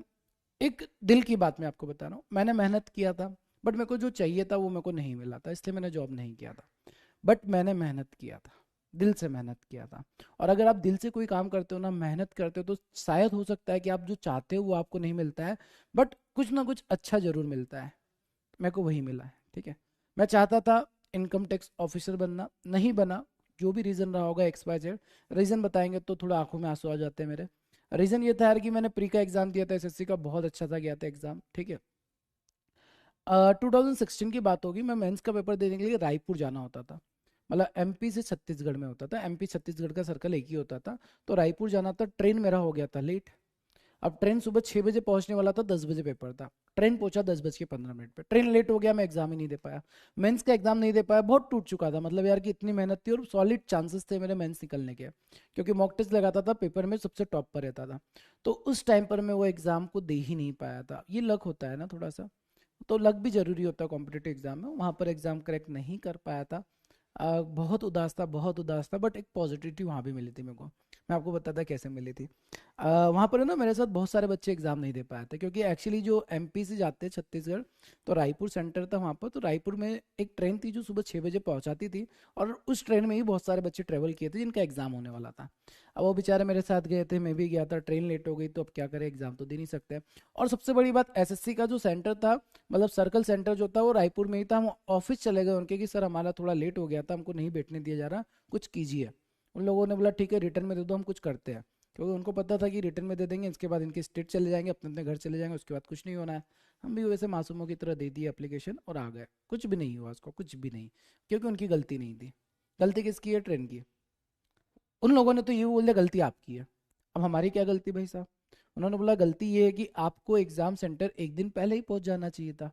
एक दिल की बात मैं आपको बता रहा हूँ, मैंने मेहनत किया था, बट मेरे को जो चाहिए था वो मेरे को नहीं मिला था, इसलिए मैंने जॉब नहीं किया था। बट मैंने मेहनत किया था, दिल से मेहनत किया था। और अगर आप दिल से कोई काम करते हो ना, मेहनत करते हो, तो शायद हो सकता है कि आप जो चाहते हो वो आपको नहीं मिलता है, बट कुछ ना कुछ अच्छा जरूर मिलता है। मेरे को वही मिला है, ठीक है। मैं चाहता था इनकम टैक्स ऑफिसर बनना, नहीं बना। जो भी रीज़न रहा होगा, XYZ रीज़न बताएंगे तो थोड़ा आंखों में आंसू आ जाते हैं मेरे। रीज़न ये था यार कि मैंने प्री का एग्ज़ाम दिया था, एसएससी का, बहुत अच्छा था गया था एग्ज़ाम, ठीक है। 2016 की बात होगी, मैं मेंस का पेपर देने के लिए रायपुर जाना होता था। मतलब एमपी से छत्तीसगढ़ में होता था, एमपी छत्तीसगढ़ का सर्कल एक ही होता था। तो रायपुर जाना था, ट्रेन मेरा हो गया था लेट। अब ट्रेन सुबह 6 बजे पहुंचने वाला था, 10 बजे पेपर था, ट्रेन पहुंचा 10:15 पे, ट्रेन लेट हो गया, मैं एग्जाम ही नहीं दे पाया, मेंस का एग्जाम नहीं दे पाया, बहुत टूट चुका था, मतलब यार कि इतनी मेहनत थी और सॉलिड चांसेस थे मेरे मेंस निकलने के, क्योंकि मॉक टेस्ट लगाता था, पेपर में सबसे टॉप पर रहता था। तो उस टाइम पर मैं वो एग्जाम को दे ही नहीं पाया था। ये लक होता है ना थोड़ा सा, तो लक भी जरूरी होता है कॉम्पिटेटिव एग्जाम में। वहाँ पर एग्जाम क्रैक नहीं कर पाया था। बहुत उदास था, बहुत उदास था, बट एक पॉजिटिविटी वहाँ भी मिली थी मेरे को। मैं आपको बताता कैसे मिली थी। वहाँ पर है ना, मेरे साथ बहुत सारे बच्चे एग्जाम नहीं दे पाए थे, क्योंकि एक्चुअली जो एमपी से जाते हैं छत्तीसगढ़, तो रायपुर सेंटर था वहाँ पर। तो रायपुर में एक ट्रेन थी जो सुबह 6 बजे पहुँचाती थी, और उस ट्रेन में ही बहुत सारे बच्चे ट्रेवल किए थे जिनका एग्जाम होने वाला था। अब वो बेचारे मेरे साथ गए थे, मैं भी गया था, ट्रेन लेट हो गई तो अब क्या करें, एग्जाम तो दे नहीं सकते। और सबसे बड़ी बात, एसएससी का जो सेंटर था, मतलब सर्कल सेंटर जो था वो रायपुर में ही था। हम ऑफिस चले गए उनके कि सर हमारा थोड़ा लेट हो गया था, हमको नहीं बैठने दिया जा रहा, कुछ कीजिए। उन लोगों ने बोला ठीक है रिटर्न में दे दो, हम कुछ करते हैं, क्योंकि उनको पता था कि रिटर्न में दे देंगे, इसके बाद इनके स्टेट चले जाएंगे, अपने अपने घर चले जाएंगे, उसके बाद कुछ नहीं होना है। हम भी वैसे मासूमों की तरह दे दिए एप्लीकेशन और आ गए, कुछ भी नहीं हुआ उसको, कुछ भी नहीं, क्योंकि उनकी गलती नहीं थी। गलती किसकी है? ट्रेन की। उन लोगों ने तो ये बोल दिया गलती आपकी है। अब हमारी क्या गलती भाई साहब? उन्होंने बोला गलती ये है कि आपको एग्जाम सेंटर एक दिन पहले ही पहुंच जाना चाहिए था,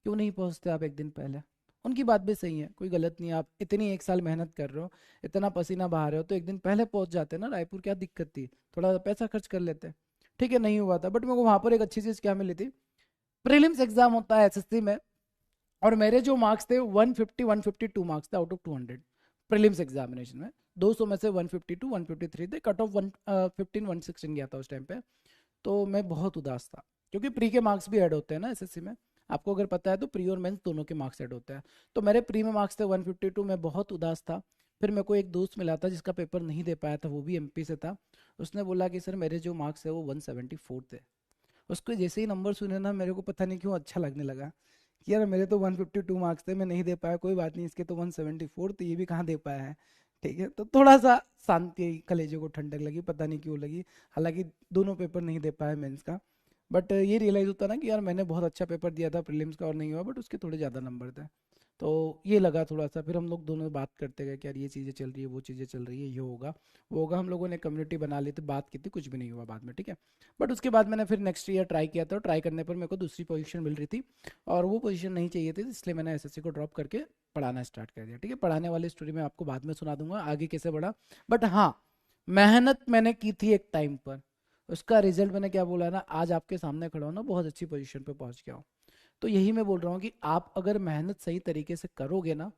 क्यों नहीं पहुंचते आप एक दिन पहले? उनकी बात भी सही है, कोई गलत नहीं है। आप इतनी एक साल मेहनत कर रहे हो, इतना पसीना बहा रहे हो, तो एक दिन पहले पहुंच जाते ना रायपुर, क्या दिक्कत थी? थोड़ा पैसा खर्च कर लेते। ठीक है, नहीं हुआ था, बट मेरे को वहां पर एक अच्छी चीज क्या मिली थी, प्रीलिम्स एग्जाम होता है एसएससी में, और मेरे जो मार्क्स थे 150 152 मार्क्स थे आउट ऑफ 200 प्रीलिम्स एग्जामिनेशन में। 200 में से 152 153 थे, कट ऑफ 115 116 गया था उस टाइम पे। तो मैं बहुत उदास था, क्योंकि प्री के मार्क्स भी ऐड होते हैं ना एसएससी में, आपको अगर पता है तो प्री और मेंस दोनों के मार्क्स ऐड होते हैं। तो मेरे प्री में मार्क्स थे 152, मैं बहुत उदास था। फिर मेरे को एक दोस्त मिला था जिसका पेपर नहीं दे पाया था, वो भी एमपी से था। उसने बोला कि सर मेरे जो मार्क्स है वो 174 थे। उसको जैसे ही नंबर सुने ना, मेरे को पता नहीं क्यों अच्छा लगने लगा कि यार मेरे तो 152 मार्क्स थे, मैं नहीं दे पाया, कोई बात नहीं, इसके तो 174 थे, ये भी कहाँ दे पाया है। ठीक है, तो थोड़ा सा शांति आई, कलेजे को ठंडक लगी, पता नहीं क्यों लगी। हालांकि दोनों पेपर नहीं दे पाया मेंस का, बट ये रियलाइज होता ना कि यार मैंने बहुत अच्छा पेपर दिया था प्रीलिम्स का और नहीं हुआ, बट उसके थोड़े ज़्यादा नंबर थे। तो ये लगा थोड़ा सा। फिर हम लोग दोनों बात करते गए कि यार ये चीज़ें चल रही है, वो चीज़ें चल रही है, ये होगा वो होगा। हम लोगों ने कम्युनिटी बना ली थी, बात की थी, कुछ भी नहीं हुआ बाद में। ठीक है, बट उसके बाद मैंने फिर नेक्स्ट ईयर ट्राई किया था, ट्राई करने पर मेरे को दूसरी पोजीशन मिल रही थी, और वो पोजीशन नहीं चाहिए थी, इसलिए मैंने एसएससी को ड्रॉप करके पढ़ाना स्टार्ट कर दिया। ठीक है, पढ़ाने वाली स्टोरी मैं आपको बाद में सुना दूंगा आगे कैसे बढ़ा। बट हाँ, मेहनत मैंने की थी एक टाइम पर, उसका रिजल्ट मैंने क्या बोला ना, आज आपके सामने खड़ा हो ना, बहुत अच्छी पोजीशन पे पहुंच गया हूँ। तो यही मैं बोल रहा हूँ कि आप अगर मेहनत सही तरीके से करोगे ना,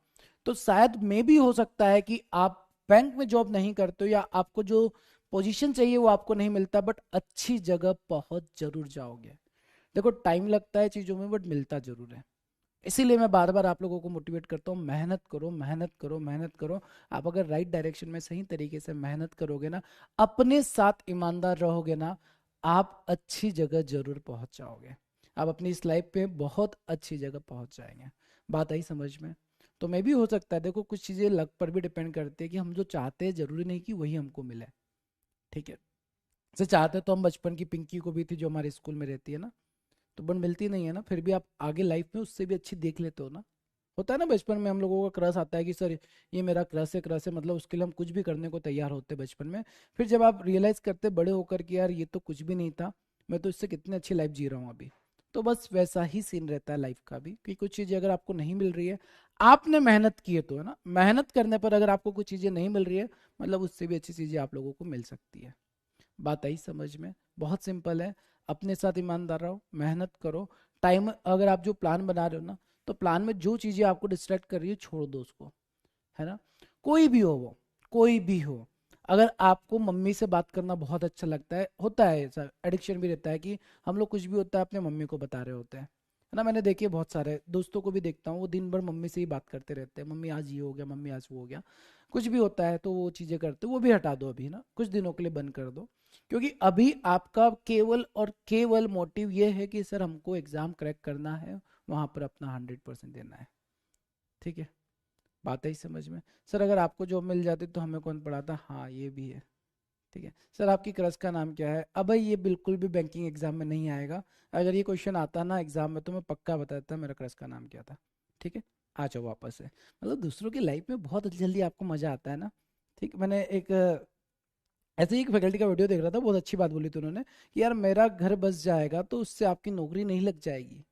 तो शायद मे भी हो सकता है कि आप बैंक में जॉब नहीं करते हो, या आपको जो पोजीशन चाहिए वो आपको नहीं मिलता, बट अच्छी जगह पहुंच जरूर जाओगे। देखो टाइम लगता है चीजों में, बट मिलता जरूर है। इसीलिए मैं बार बार आप लोगों को मोटिवेट करता हूँ, मेहनत करो, मेहनत करो, मेहनत करो। आप अगर राइट डायरेक्शन में सही तरीके से मेहनत करोगे ना, अपने साथ ईमानदार रहोगे ना, आप अच्छी जगह जरूर पहुंच जाओगे। आप अपनी इस लाइफ पे बहुत अच्छी जगह पहुंच जाएंगे। बात आई समझ में? तो मैं भी हो सकता है, देखो कुछ चीज़ें लक पर भी डिपेंड करती है, कि हम जो चाहते हैं जरूरी नहीं कि वही हमको मिले। ठीक है, जैसे चाहते तो हम बचपन की पिंकी को भी थी जो हमारे स्कूल में रहती है ना, तो बन मिलती नहीं है ना, फिर भी आप आगे लाइफ में उससे भी अच्छी देख लेते हो ना। होता है ना, बचपन में हम लोगों का क्रश आता है कि सर ये मेरा क्रश है, क्रश है, मतलब उसके लिए हम कुछ भी करने को तैयार होते हैं बचपन में। फिर जब आप रियलाइज करते बड़े होकर कि यार ये तो कुछ भी नहीं था, मैं तो इससे कितनी अच्छी लाइफ जी रहा हूँ अभी। तो बस वैसा ही सीन रहता है लाइफ का भी, कि कुछ चीज़ें अगर आपको नहीं मिल रही है, आपने मेहनत की है तो, है ना, मेहनत करने पर अगर आपको कुछ चीज़ें नहीं मिल रही है, मतलब उससे भी अच्छी चीज़ें आप लोगों को मिल सकती है। बात आई समझ में? बहुत सिंपल है। अपने साथ ईमानदार रहो, मेहनत करो। टाइम, अगर आप जो प्लान बना रहे हो ना, तो प्लान में जो चीजें आपको डिस्ट्रैक्ट कर रही है छोड़ दो उसको, है ना। कोई भी हो वो, कोई भी हो। अगर आपको मम्मी से बात करना बहुत अच्छा लगता है, होता है ऐसा, एडिक्शन भी रहता है कि हम लोग कुछ भी होता है अपने मम्मी को बता रहे होते हैं, है ना। मैंने देखिए बहुत सारे दोस्तों को भी देखता हूँ, वो दिन भर मम्मी से ही बात करते रहते हैं, मम्मी आज ये हो गया, मम्मी आज वो हो गया। कुछ भी होता है तो वो चीज़ें करते, वो भी हटा दो अभी ना, कुछ दिनों के लिए बंद कर दो। क्योंकि अभी आपका केवल और केवल मोटिव ये है कि सर हमको एग्जाम क्रैक करना है, वहां पर अपना 100% देना है। ठीक है, बात है समझ में? सर अगर आपको जॉब मिल जाती तो हमें कौन पढ़ाता? हाँ ये भी है। ठीक है, सर आपकी क्रश का नाम क्या है? अब भाई ये बिल्कुल भी बैंकिंग एग्जाम में नहीं आएगा। अगर ये क्वेश्चन आता ना एग्जाम में, तो मैं पक्का बताता मेरा क्रश का नाम क्या था। ठीक है, आ जाओ वापस से। मतलब दूसरों की लाइफ में बहुत जल्दी आपको मजा आता है ना। ठीक, मैंने एक ऐसे ही एक फैकल्टी का वीडियो देख रहा था, बहुत अच्छी बात बोली थी उन्होंने कि यार मेरा घर बस जाएगा तो उससे आपकी नौकरी नहीं लग जाएगी।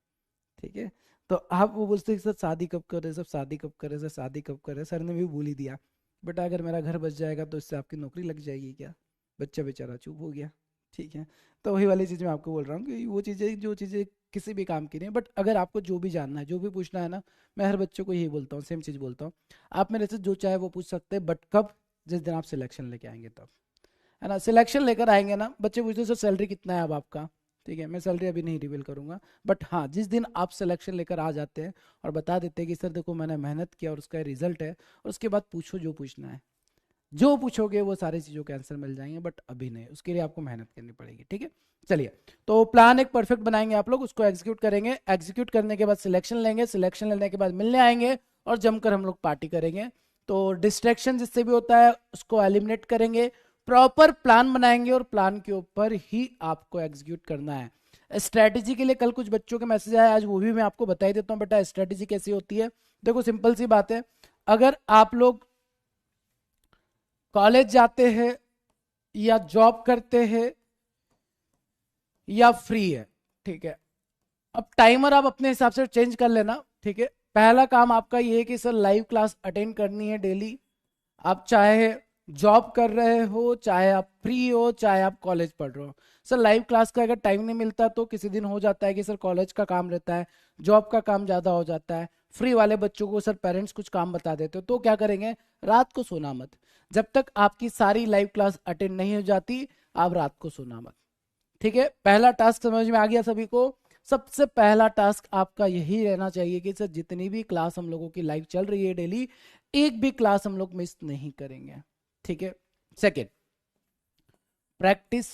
ठीक है, तो आप वो बोलते हैं कि सर शादी कब करे, सब शादी कब करे, सर शादी कब करे, सर ने भी बोल ही दिया बेटा अगर मेरा घर बच जाएगा तो इससे आपकी नौकरी लग जाएगी क्या। बच्चा बेचारा चुप हो गया। ठीक है, तो वही वाली चीज़ मैं आपको बोल रहा हूँ कि वो चीज़ें जो चीज़ें किसी भी काम की नहीं, बट अगर आपको जो भी जानना है, जो भी पूछना है ना, मैं हर बच्चों को यही बोलता हूँ, सेम चीज़ बोलता हूँ, आप मेरे से जो चाहे वो पूछ सकते हैं, बट कब, जिस दिन आप सिलेक्शन लेके आएंगे तब, है ना। सिलेक्शन लेकर आएंगे ना, बच्चे पूछते हैं सर सैलरी कितना है अब आपका। ठीक है, मैं सैलरी अभी नहीं रिवील करूंगा, बट हाँ जिस दिन आप सिलेक्शन लेकर आ जाते हैं और बता देते हैं कि सर देखो मैंने मेहनत किया और उसका रिजल्ट है, और उसके बाद पूछो जो पूछना है, जो पूछोगे वो सारी चीज़ों के आंसर मिल जाएंगे, बट अभी नहीं, उसके लिए आपको मेहनत करनी पड़ेगी। ठीक है, चलिए, तो प्लान एक परफेक्ट बनाएंगे आप लोग, उसको एग्जीक्यूट करेंगे, एग्जीक्यूट करने के बाद सिलेक्शन लेंगे, सिलेक्शन लेने के बाद मिलने आएंगे और जमकर हम लोग पार्टी करेंगे। तो डिस्ट्रैक्शन जिससे भी होता है उसको एलिमिनेट करेंगे, प्रॉपर प्लान बनाएंगे और प्लान के ऊपर ही आपको एग्जीक्यूट करना है। स्ट्रेटेजी के लिए कल कुछ बच्चों के मैसेज आए, आज वो भी मैं आपको बता ही देता हूँ बेटा स्ट्रेटेजी कैसी होती है। देखो सिंपल सी बात है, अगर आप लोग कॉलेज जाते हैं या जॉब करते हैं या फ्री है, ठीक है, अब टाइमर आप अपने हिसाब से चेंज कर लेना। ठीक है, पहला काम आपका ये है कि सर लाइव क्लास अटेंड करनी है डेली। आप चाहे जॉब कर रहे हो, चाहे आप फ्री हो, चाहे आप कॉलेज पढ़ रहे हो, सर लाइव क्लास का अगर टाइम नहीं मिलता तो किसी दिन हो जाता है कि सर कॉलेज का काम रहता है, जॉब का काम ज़्यादा हो जाता है, फ्री वाले बच्चों को सर पेरेंट्स कुछ काम बता देते हो, तो क्या करेंगे, रात को सोना मत। जब तक आपकी सारी लाइव क्लास अटेंड नहीं हो जाती आप रात को सोना मत। ठीक है, पहला टास्क समझ में आ गया सभी को। सबसे पहला टास्क आपका यही रहना चाहिए कि सर जितनी भी क्लास हम लोगों की लाइव चल रही है डेली, एक भी क्लास हम लोग मिस नहीं करेंगे। ठीक है, सेकेंड, प्रैक्टिस।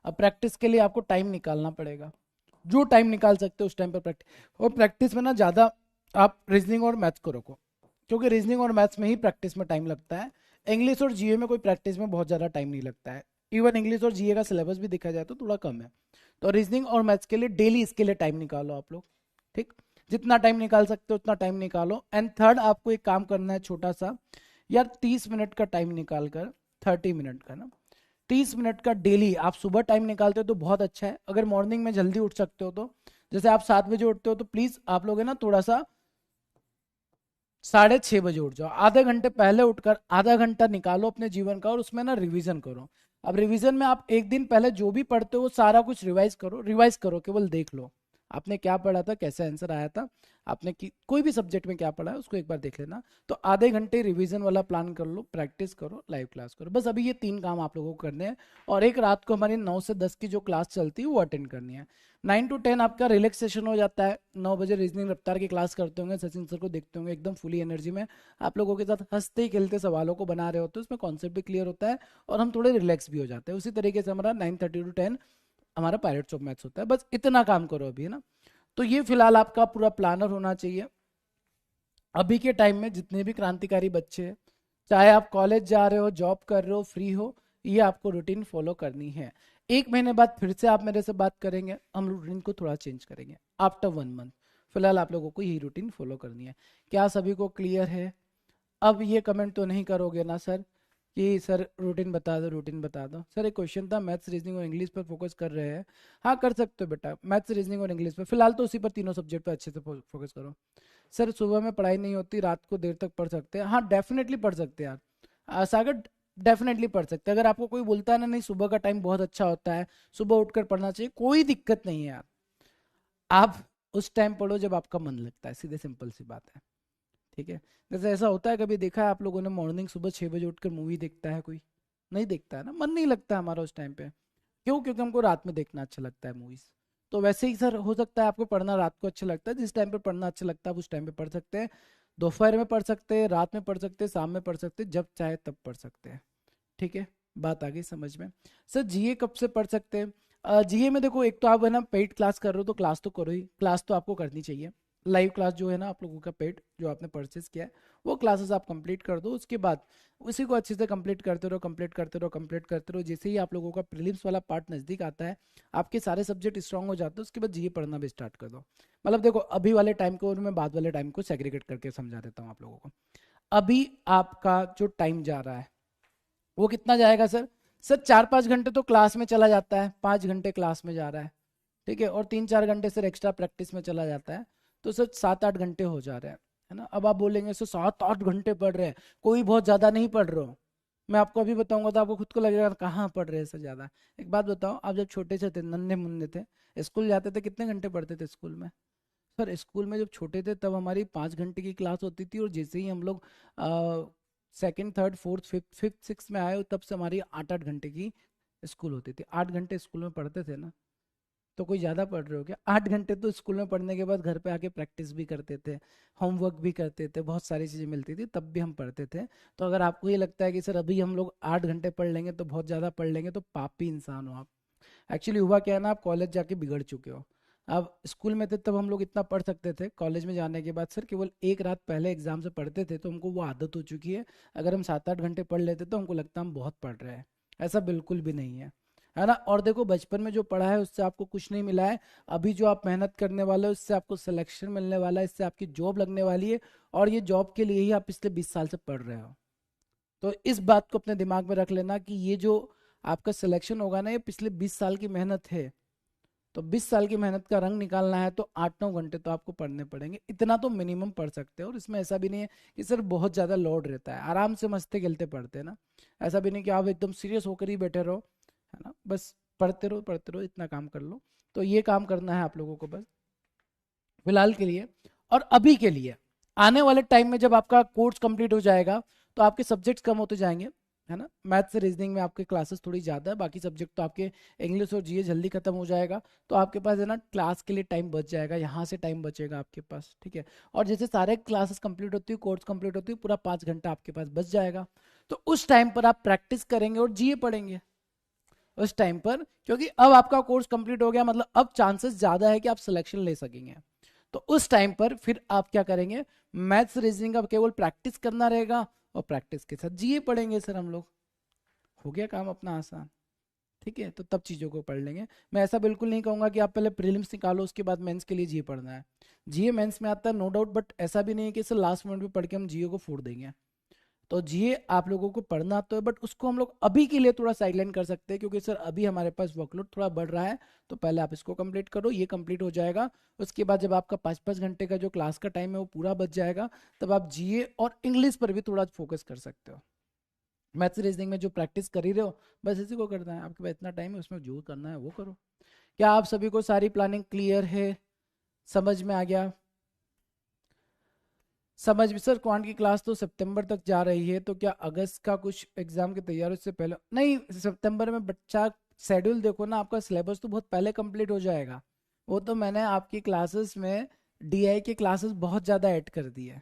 अब प्रैक्टिस के लिए आपको टाइम निकालना पड़ेगा, जो टाइम निकाल सकते हो उस टाइम पर प्रैक्टिस। और प्रैक्टिस में ना ज़्यादा आप रीजनिंग और मैथ्स को रखो, क्योंकि रीजनिंग और मैथ्स में ही प्रैक्टिस में टाइम लगता है। इंग्लिश और जीए में कोई प्रैक्टिस में बहुत ज़्यादा टाइम नहीं लगता है। इवन इंग्लिश और जीए का सिलेबस भी देखा जाए तो थोड़ा कम है। तो रीजनिंग और मैथ्स के लिए डेली इसके लिए टाइम निकालो आप लोग। ठीक, जितना टाइम निकाल सकते हो उतना टाइम निकालो। एंड थर्ड, आपको एक काम करना है छोटा सा, यार 30 मिनट का टाइम निकाल कर, 30 मिनट का ना, 30 मिनट का डेली आप सुबह टाइम निकालते हो तो बहुत अच्छा है। अगर मॉर्निंग में जल्दी उठ सकते हो तो, जैसे आप 7 बजे उठते हो तो प्लीज आप लोग है ना थोड़ा सा 6:30 बजे उठ जाओ, आधे घंटे पहले उठकर आधा घंटा निकालो अपने जीवन का और उसमें ना रिवीजन करो। अब रिवीजन में आप एक दिन पहले जो भी पढ़ते हो वो सारा कुछ रिवाइज करो, रिवाइज करो, केवल देख लो आपने क्या पढ़ा था, कैसे आंसर आया था, आपने कोई भी सब्जेक्ट में क्या पढ़ा है उसको एक बार देख लेना। तो आधे घंटे रिवीजन वाला प्लान कर लो, प्रैक्टिस करो, लाइव क्लास करो, बस अभी ये 3 काम आप लोगों को करने हैं। और एक रात को हमारी 9 से 10 की जो क्लास चलती है वो अटेंड करनी है। 9 to 10 आपका रिलैक्सेशन हो जाता है। 9 बजे रीजनिंग रफ्तार की क्लास करते होंगे, सचिन सर को देखते होंगे एकदम फुली एनर्जी में आप लोगों के साथ हंसते खेलते सवालों को बना रहे होते हैं, उसमें कॉन्सेप्ट भी क्लियर होता है और हम थोड़े रिलैक्स भी हो जाते हैं। उसी तरीके से हमारा 9:30 to 10 हमारा पायरेट्स ऑफ मैथ्स होता है। बस इतना काम करो अभी, है ना। तो ये फिलहाल आपका पूरा प्लानर होना चाहिए। अभी के टाइम में जितने भी क्रांतिकारी बच्चे हैं, चाहे आप कॉलेज जा रहे हो, जॉब कर रहे हो, फ्री हो, ये आपको रूटीन फॉलो करनी है। 1 महीने बाद फिर से आप मेरे से बात करेंगे, हम रूटीन को थोड़ा चेंज करेंगे आफ्टर 1 मंथ। फिलहाल आप लोगों को यही रूटीन फॉलो करनी है। क्या सभी को क्लियर है? अब ये कमेंट तो नहीं करोगे ना सर कि सर रूटीन बता दो, रूटीन बता दो। सर एक क्वेश्चन था, मैथ्स रीजनिंग और इंग्लिश पर फोकस कर रहे हैं। हाँ कर सकते हो बेटा, मैथ्स रीजनिंग और इंग्लिश पर फिलहाल तो उसी पर तीनों सब्जेक्ट पर अच्छे से फोकस करो। सर सुबह में पढ़ाई नहीं होती, रात को देर तक पढ़ सकते हैं। हाँ डेफिनेटली पढ़ सकते हैं यार, सागर डेफिनेटली पढ़ सकते हैं। अगर आपको कोई बोलता है ना नहीं सुबह का टाइम बहुत अच्छा होता है, सुबह उठकर पढ़ना चाहिए, कोई दिक्कत नहीं है यार। आप उस टाइम पढ़ो जब आपका मन लगता है, सीधे सिंपल सी बात है। ठीक है, जैसे ऐसा होता है कभी देखा है आप लोगों ने मॉर्निंग सुबह 6 बजे उठकर मूवी देखता है कोई? नहीं देखता है ना, मन नहीं लगता हमारा उस टाइम पे। क्यों? क्योंकि हमको रात में देखना अच्छा लगता है मूवीज। तो वैसे ही सर हो सकता है आपको पढ़ना रात को अच्छा लगता है, जिस टाइम पे पढ़ना अच्छा लगता है आप उस टाइम पे पढ़ सकते हैं। दोपहर में पढ़ सकते हैं, रात में पढ़ सकते हैं, शाम में पढ़ सकते हैं, जब चाहे तब पढ़ सकते हैं। ठीक है, बात आ गई समझ में। सर जीए कब से पढ़ सकते हैं? जीए में देखो, एक तो आप है ना पेड क्लास कर रहे हो तो क्लास तो करो ही, क्लास तो आपको करनी चाहिए। लाइव क्लास जो है ना आप लोगों का पेड जो आपने परचेज किया है वो क्लासेस आप कंप्लीट कर दो। उसके बाद उसी को अच्छे से कंप्लीट करते रहो, कंप्लीट करते रहो, कंप्लीट करते रहो। जैसे ही आप लोगों का प्रीलिम्स वाला पार्ट नज़दीक आता है, आपके सारे सब्जेक्ट स्ट्रांग हो जाते हैं, उसके बाद जीए पढ़ना भी स्टार्ट कर दो। मतलब देखो अभी वाले टाइम को और मैं बाद वाले टाइम को सेग्रीगेट करके समझा देता हूँ आप लोगों को। अभी आपका जो टाइम जा रहा है वो कितना जाएगा सर? सर 4-5 घंटे तो क्लास में चला जाता है, 5 घंटे क्लास में जा रहा है, ठीक है, और 3-4 घंटे सर एक्स्ट्रा प्रैक्टिस में चला जाता है, तो सर 7-8 घंटे हो जा रहे हैं, है ना। अब आप बोलेंगे सर 7-8 घंटे पढ़ रहे हैं, कोई बहुत ज़्यादा नहीं पढ़ रहे हो। मैं आपको अभी बताऊंगा तो आपको खुद को लगेगा कहाँ पढ़ रहे हैं सर ज़्यादा। एक बात बताओ, आप जब छोटे से थे, नन्हे मुन्ने थे, स्कूल जाते थे, कितने घंटे पढ़ते थे स्कूल में? सर स्कूल में जब छोटे थे तब हमारी 5 घंटे की क्लास होती थी, और जैसे ही हम लोग second third fourth fifth fifth six में आए तब से हमारी 8-8 घंटे की स्कूल होती थी। 8 घंटे स्कूल में पढ़ते थे ना, तो कोई ज़्यादा पढ़ रहे हो क्या? 8 घंटे तो स्कूल में पढ़ने के बाद घर पे आके प्रैक्टिस भी करते थे, होमवर्क भी करते थे, बहुत सारी चीज़ें मिलती थी, तब भी हम पढ़ते थे। तो अगर आपको ये लगता है कि सर अभी हम लोग 8 घंटे पढ़ लेंगे तो बहुत ज़्यादा पढ़ लेंगे, तो पापी इंसान हो आप। एक्चुअली हुआ क्या है ना, आप कॉलेज जाके बिगड़ चुके हो। अब स्कूल में थे तब हम लोग इतना पढ़ सकते थे, कॉलेज में जाने के बाद सर केवल एक रात पहले एग्जाम से पढ़ते थे, तो हमको वो आदत हो चुकी है। अगर हम 7-8 घंटे पढ़ लेते तो हमको लगता है हम बहुत पढ़ रहे हैं। ऐसा बिल्कुल भी नहीं है ना। और देखो, बचपन में जो पढ़ा है उससे आपको कुछ नहीं मिला है। अभी जो आप मेहनत करने वाले हो उससे आपको सिलेक्शन मिलने वाला है, इससे आपकी जॉब लगने वाली है, और ये जॉब के लिए ही आप पिछले 20 साल से पढ़ रहे हो। तो इस बात को अपने दिमाग में रख लेना कि ये जो आपका सिलेक्शन होगा ना, ये पिछले 20 साल की मेहनत है। तो 20 साल की मेहनत का रंग निकालना है तो 8-9 घंटे तो आपको पढ़ने पड़ेंगे, इतना तो मिनिमम पढ़ सकते हो। और इसमें ऐसा भी नहीं है कि सर बहुत ज़्यादा लोड रहता है, आराम से मस्ते खेलते पढ़ते हैं ना। ऐसा भी नहीं कि आप एकदम सीरियस होकर ही बैठे रहो, है ना। बस पढ़ते रहो, इतना काम कर लो। तो ये काम करना है आप लोगों को बस फिलहाल के लिए। और अभी के लिए, आने वाले टाइम में जब आपका कोर्स कंप्लीट हो जाएगा तो आपके सब्जेक्ट्स कम होते जाएंगे, है ना। मैथ्स से रीजनिंग में आपके क्लासेस थोड़ी ज़्यादा है, बाकी सब्जेक्ट तो आपके इंग्लिश और जीए जल्दी खत्म हो जाएगा। तो आपके पास है ना क्लास के लिए टाइम बच जाएगा, यहाँ से टाइम बचेगा आपके पास, ठीक है। और जैसे सारे क्लासेस कंप्लीट होती है, कोर्स कंप्लीट होती है, पूरा 5 घंटा आपके पास बच जाएगा। तो उस टाइम पर आप प्रैक्टिस करेंगे और जीए पढ़ेंगे उस टाइम पर, क्योंकि अब आपका कोर्स कंप्लीट हो गया, मतलब अब चांसेस ज़्यादा है कि आप सिलेक्शन ले सकेंगे। तो उस टाइम पर फिर आप क्या करेंगे, मैथ्स रीजनिंग का केवल प्रैक्टिस करना रहेगा, और प्रैक्टिस के साथ जीए पढ़ेंगे सर हम लोग। हो गया काम अपना आसान, ठीक है। तो तब चीज़ों को पढ़ लेंगे। मैं ऐसा बिल्कुल नहीं कहूँगा कि आप पहले प्रीलिम्स निकालो उसके बाद मेंस के लिए जीए पढ़ना है। जीए मेंस में आता है नो डाउट, बट ऐसा भी नहीं है कि सर लास्ट मिनट में पढ़ के हम जीए को फोड़ देंगे। तो जीए आप लोगों को पढ़ना तो है, बट उसको हम लोग अभी के लिए थोड़ा साइडलाइन कर सकते हैं, क्योंकि सर अभी हमारे पास वर्कलोड थोड़ा बढ़ रहा है। तो पहले आप इसको कंप्लीट करो, ये कंप्लीट हो जाएगा। उसके बाद जब आपका 5-5 घंटे का जो क्लास का टाइम है वो पूरा बच जाएगा, तब आप जीए और इंग्लिश पर भी थोड़ा फोकस कर सकते हो। मैथ्स रीजनिंग में जो प्रैक्टिस कर ही रहे हो, बस इसी को करना है। आपके पास इतना टाइम है, उसमें जो करना है वो करो। क्या आप सभी को सारी प्लानिंग क्लियर है, समझ में आ गया? समझ में सर, क्वांट की क्लास तो सितंबर तक जा रही है, तो क्या अगस्त का कुछ एग्जाम की तैयारी से पहले नहीं? सितंबर में बच्चा शेड्यूल देखो ना, आपका सिलेबस तो बहुत पहले कंप्लीट हो जाएगा। वो तो मैंने आपकी क्लासेस में डीआई के क्लासेस बहुत ज़्यादा ऐड कर दी है।